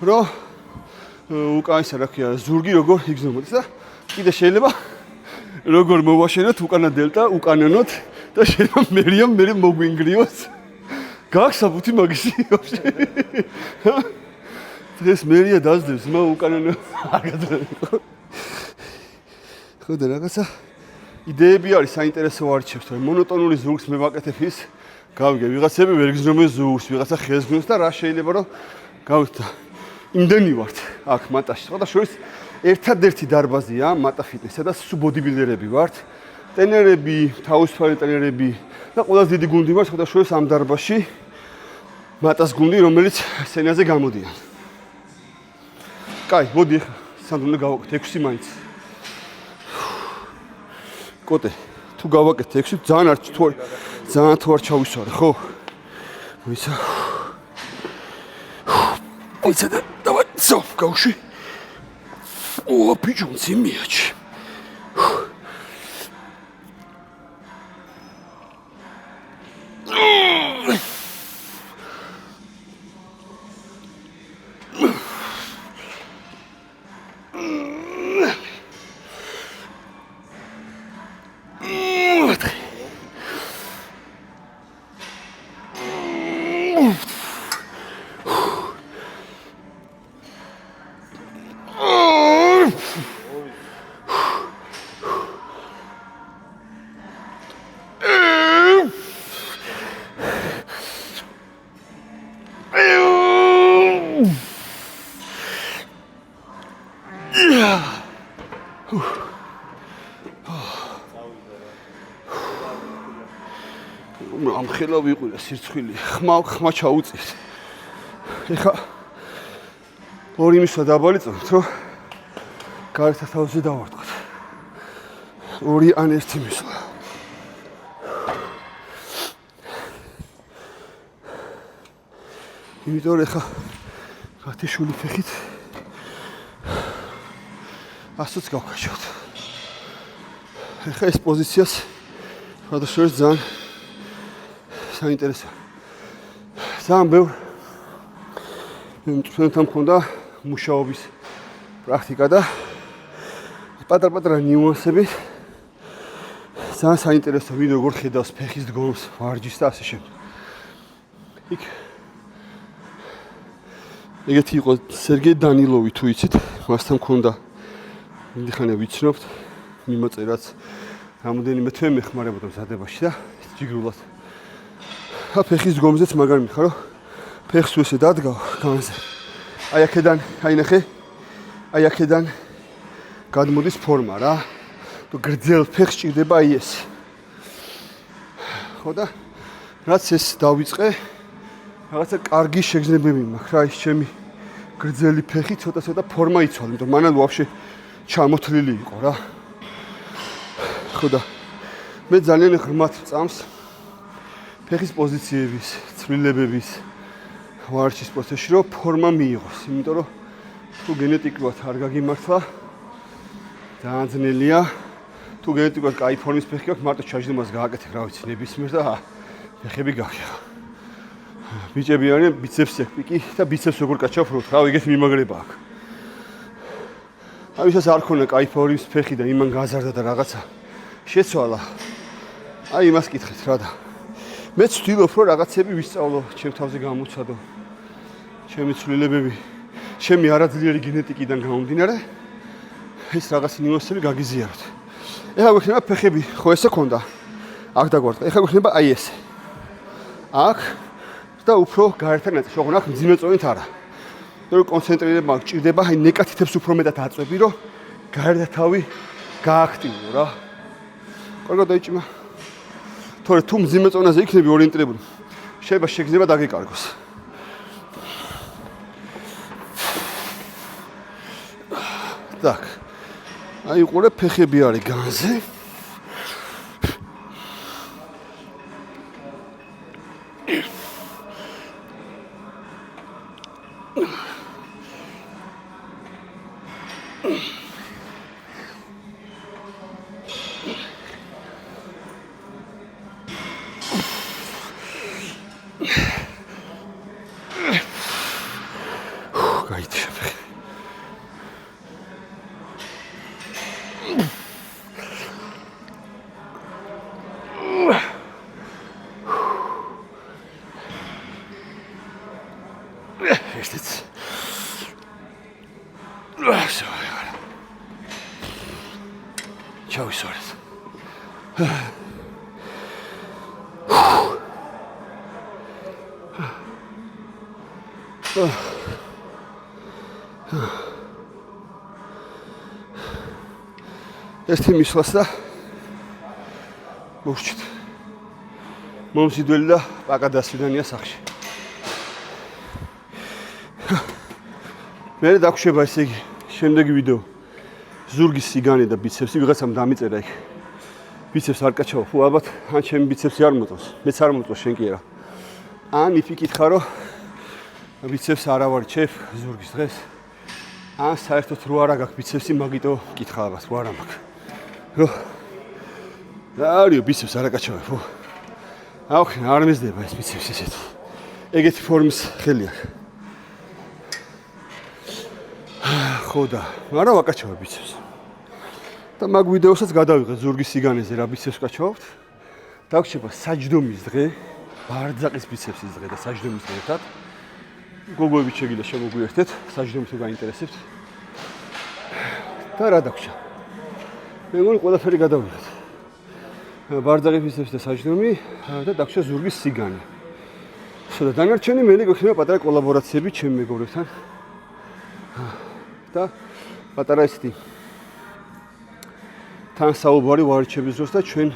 S1: რომ უკან ისე რა ქვია, ზურგი როგორ იგზნობოდეს და კიდე შეიძლება როგორ მოვაშენოთ უკანა დელტა, უკანონოთ და შეიძლება მერიამ მე მოგვინგრიოს. გახსაბუთი მაგისი ვაფშე. დღეს მერია დაძდებს, მა უკანონო აგადრებო. ხო და რაღაცა იდეები არის საინტერესო არჩევს, რომ მონოტონური ზურგს მე ვაკეთებ ის, გავიგე, ვიღაცები ვერ გზნობენ ზურგს, ვიღაცა ხელს გზნობს და რა შეიძლება რომ გავიხდა. იმდენი ვართ აქ მატაში. სხვა და შორის ერთადერთი დარბაზია მატა ფიტნესსა და სუ ბოდიბილდერები ვართ. ტრენერები, თავისუფალი ტრენერები და ყველაზე დიდი გუნდი ვართ, სხვა და შორის ამ დარბაზში მატას გუნდი, რომელიც სცენაზე გამოდიან. კაი, მოდი ახლა სანდრა გავაკეთე 6 მაინც. კოტე, თუ გავაკეთე 6, ძალიან თუ არ ჩავისვარე, ხო? ვისა. ვისა და დავай, სო, გავში. ო, პიჯონცი მიაჩი. ამ ხელა ვიყურე სირცხვილი, ხმა ჩაუწეს. ეხა ორი მისვლა დაბალიწოთ, რომ გარეთ თავზე დავარტყოთ. ორი ან ერთი მისვლა. იმიტომ რომ ეხა გათიშული ფეხით ასოც გავკაჩოთ. ეხა ეს პოზიციას გადაშორეს ძალიან საინტერესო. ძალიან ბევრ ჩვენთან მქონდა მუშაობის პრაქტიკა და პატარ-პატარა ნიუანსები ძალიან საინტერესო ვინ როგორ ხედავს ფეხის დგომს, ვარჯიშს და ასე შემდეგ. იქ ეგეთი იყო სერგეი დანილოვი თუ იცით, მასთან მქონდა მიდიხანია ვიცნობთ, მიმოწერაც რამოდენიმე თვე მეხმარებოდა მზადებაში და ჯიგრულად. ფეხის დგომზეც მაგარი მიხარ, რომ ფეხს თუ ესე დადგავ განზე. აი აქედან, აი ნახე, აი აქედან გადმოდის ფორმა რა. თუ გრძელ ფეხს ჭირდება აი ეს. ხო და რაც ეს დავიწყე, რაღაცა კარგი შეგრძნებები მაქვს რა, ის ჩემი გრძელი ფეხი ცოტა ფორმა იცვალა, იმიტომ მანამ ვაფშე ჩამოთლილი იყო რა. ხო და მე ძალიან ღრმად წამს ფეხის პოზიციების, ცვლილებების ვარჯიშის პროცესში, რომ ფორმა მიიღოს, იმიტომ რომ თუ გენეტიკურად არ გაგიმართლა, ძალიან ძნელია. თუ გენეტიკურად კაი ფორმის ფეხი აქვს, მარტო ჩაჯდომას გააკეთებ, რა ვიცი, ნებისმიერ და ფეხები გახია. ბიჭები არიან ბიცეპსი აქვს პიკი და ბიცეპს როგორ კაჩავ, რა ეგეთი მიმაგრება აქვს. აი ვისაც არ ქონა კაი ფორმის ფეხი და იმან გაზარდა და რაღაცა შეცვალა. აი იმას კითხეთ რა და მეც ვთვლობ, რომ რაღაცები ვისწავლო, ჩემ თავზე გამოცადო. ჩემი ცვლილებები, ჩემი არაძლიერი გენეტიკიდან გამომდინარე, ეს რაღაც ნიუანსები გაგიზიაროთ. ეხლა გვექნება ფეხები, ხო ესე ქონდა. აქ დაგვარტყა. ეხლა გვექნება აი ეს. აქ და უფრო გარეთ ნაწილში, ოღონდ აქ მძიმე წონით არა. რომ კონცენტრირება გჭირდება, აი ნეკატითებს უფრო მეტად აწვევი, რომ გარეთ თავი გააქტიურო რა. კარგად დაიჭიმა. თორე თუ მძიმე წონაზე იქნები ორიენტირებული, შეიძლება შეგრძნება დაგეკარგოს. так. აი ყურე ფეხები არის განზე. ერთი მისვლას და მოვჭით. მომსიდველი და პაკა დასვიდანია სახში. მე დაგვშება ესე იგი შემდეგი ვიდეო. ზურგის სიგანი და ბიცეპსი ვიღაცამ დამიწერა იქ. ბიცეპს არ კაჩავ, ხო ალბათ ან ჩემი ბიცეპსი არ მოწონს. მეც არ მოწონს, შენ კი არა. ან იფიქითხა რომ ბიცეპს არა ვარ ჩეფ ზურგის დღეს. ან საერთოდ რო არა გაქვს ბიცეპსი, მაგიტო კითხა ალბათ, რო არა მაქვს. რო დაარიო ბიცეპს არ აკაჩავებ, ხო? აუხ, არ მიზდება ეს ბიცეპს ესეთი. ეგეთი ფორმის ხელი აქვს. ხო და არა ვაკაჩავებ ბიცეპს. და მაგ ვიდეოსაც გადავიღე ზურგის სიგანეზე რა ბიცეპს ვკაჩავთ. დაგვრჩება საჯდომის დღე, ბარძაყის ბიცეპსის დღე და საჯდომის დღე ერთად. გოგოებით შეგიძლია შემოგვიერთეთ, საჯდომი თუ გაინტერესებთ. და რა დაგვრჩა? მე მგონი ყველაფერი გადავიღეთ. ბარძაყის ბიცეპსი და საჯდომი და დაგვრჩა ზურგის სიგანი. ხო და დანარჩენი მე გვექნება პატარა კოლაბორაციები ჩემი მეგობრებთან. და პატარა ისეთი თან საუბარი ვარჩების დროს და ჩვენ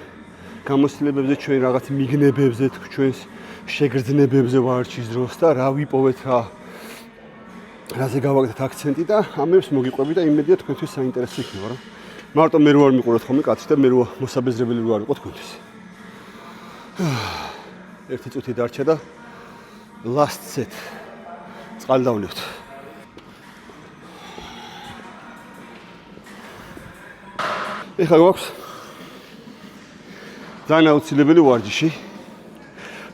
S1: გამოცდილებებზე, ჩვენ რაღაც მიგნებებზე, ჩვენს შეგრძნებებზე ვარჩის დროს და რა ვიპოვეთ რა რაზე გავაკეთეთ აქცენტი და ამებს მოგიყვები და იმედია თქვენთვის საინტერესო იქნება რა. მარტო მე რო არ მიყუროთ ხოლმე კაცი და მე რო მოსაბეზრებელი რო არ იყო თქვენთვის. ერთი წუთი დარჩა და last set წყალი დავნებთ. ეხლა გვაქვს ძალიან აუცილებელი ვარჯიში.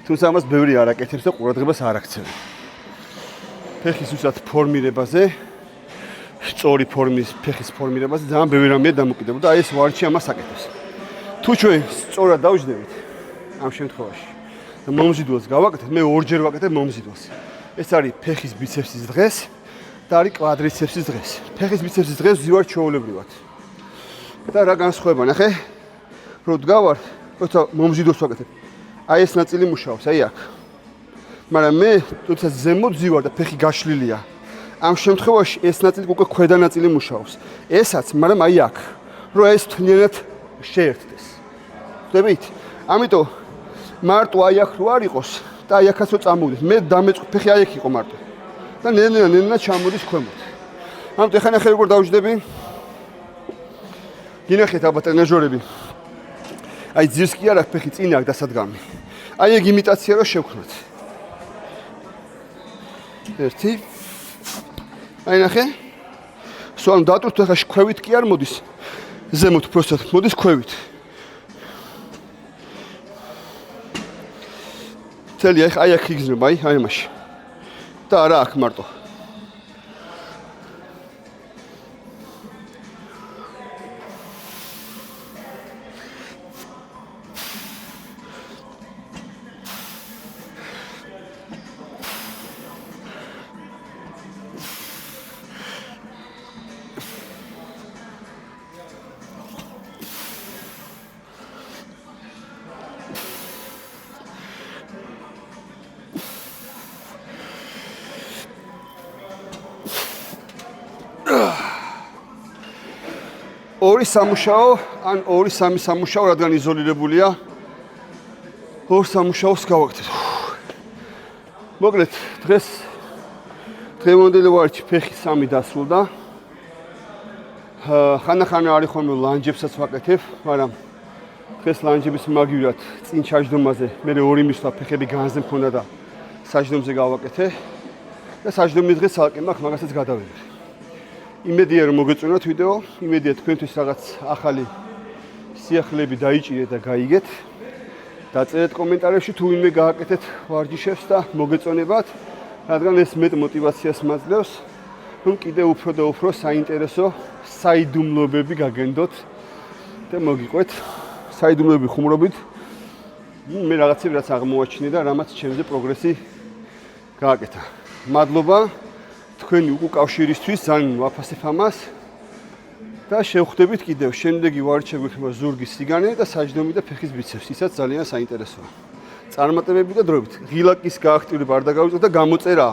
S1: თუმცა ამას ბევრი არ აკეთებს და ყურადღებას არ აქცევენ. ფეხის უცად ფორმირებაზე, სწორი ფორმის ფეხის ფორმირებაზე ძალიან ბევრი რამეა დამოკიდებული და აი ეს ვარჯიში ამას აკეთებს. თუ ჩვენ სწორად დავждდებით ამ შემთხვევაში და მომზიდველს გავაკეთეთ, მე ორჯერ ვაკეთებ მომზიდველს. ეს არის ფეხის ბიცეპსის დღეს და არის კვადრიცეპსის დღეს. ფეხის ბიცეპსის დღეს ვზივარ ჩვეულებრივად. და რა განსხვავება ნახე? რო დგავარ, როცა მომზიდველს ვაკეთებ. აი ეს ნაწილი მუშაობს, აი აქ. მაგრამ მე როცა ზემოთ ვზივარ და ფეხი გაშლილია, ამ შემთხვევაში ეს ნაწილი უკვე ქვედა ნაწილი მუშაობს. ესაც, მაგრამ აი აქ. რო ეს თლიანად შეერთდეს. ხვდებით? ამიტომ მარტო აი აქ რო არ იყოს და აი აქაც რო წამოვიდეს, მე დამეწყო ფეხი აი აქ იყო მარტო. და ნენა ჩამოდის ქვემოთ. ამიტომ ეხლა ნახე როგორ დავждდები. გინახეთ აბა ტრენაჟორები. აი ძირს კი არ აქვს ფეხი წინ აქვს დასადგამი. აი ეგ იმიტაცია რო შევქმნათ. ერთი. აი ნახე. სულ დატვირთ ახლა ქვევით კი არ მოდის. ზემოთ უბრალოდ მოდის ქვევით. თელი აი აქ იგზნობა, აი ამაში. და არა აქ მარტო. ორი სამუშაო, ან 2-3 სამუშაო, რადგან იზოლირებულია. ორ სამუშაოს გავაკეთეთ. მოკლედ, დღეს დღევანდელი ვარჯი ფეხი 3 დასრულდა. ხანახანა არის ხოლმე ლანჯებსაც ვაკეთებ, მაგრამ დღეს ლანჯების მაგივრად წინ ჩაჯდომაზე მე 2 მისვლა ფეხები განზე მქონდა და საჯდომზე გავაკეთე და საჯდომის დღეს ალკე მაქვს, მაგასაც გადავიღე. იმედია რომ მოგეწონათ ვიდეო, იმედია თქვენთვის რაღაც ახალი სიახლეები დაიჭირეთ და გაიგეთ. დაწერეთ კომენტარებში თუ ვინმე გააკეთეთ ვარჯიშებს და მოგეწონებათ, რადგან ეს მეტ мотивაციას მაძლევს, რომ კიდევ უფრო და უფრო საინტერესო საიდუმლოებები გაგენდოთ და მოგიყვეთ საიდუმლოები ხუმრობით. მე რაღაცები რაც აღმოაჩინე და რამაც ჩემზე პროგრესი გააკეთა. მადლობა თქვენი უკავშირისთვის, ძალიან ვაფასებ ამას და შევხვდებით კიდევ შემდეგი ვარჯიშები იქნება ზურგის სიგანე და საჯდომი და ფეხის ბიცეპსი, ისაც ძალიან საინტერესოა. წარმატებები და დროებით. ღილაკის გააქტიურება არ დაგავიწყოთ და გამოწერა.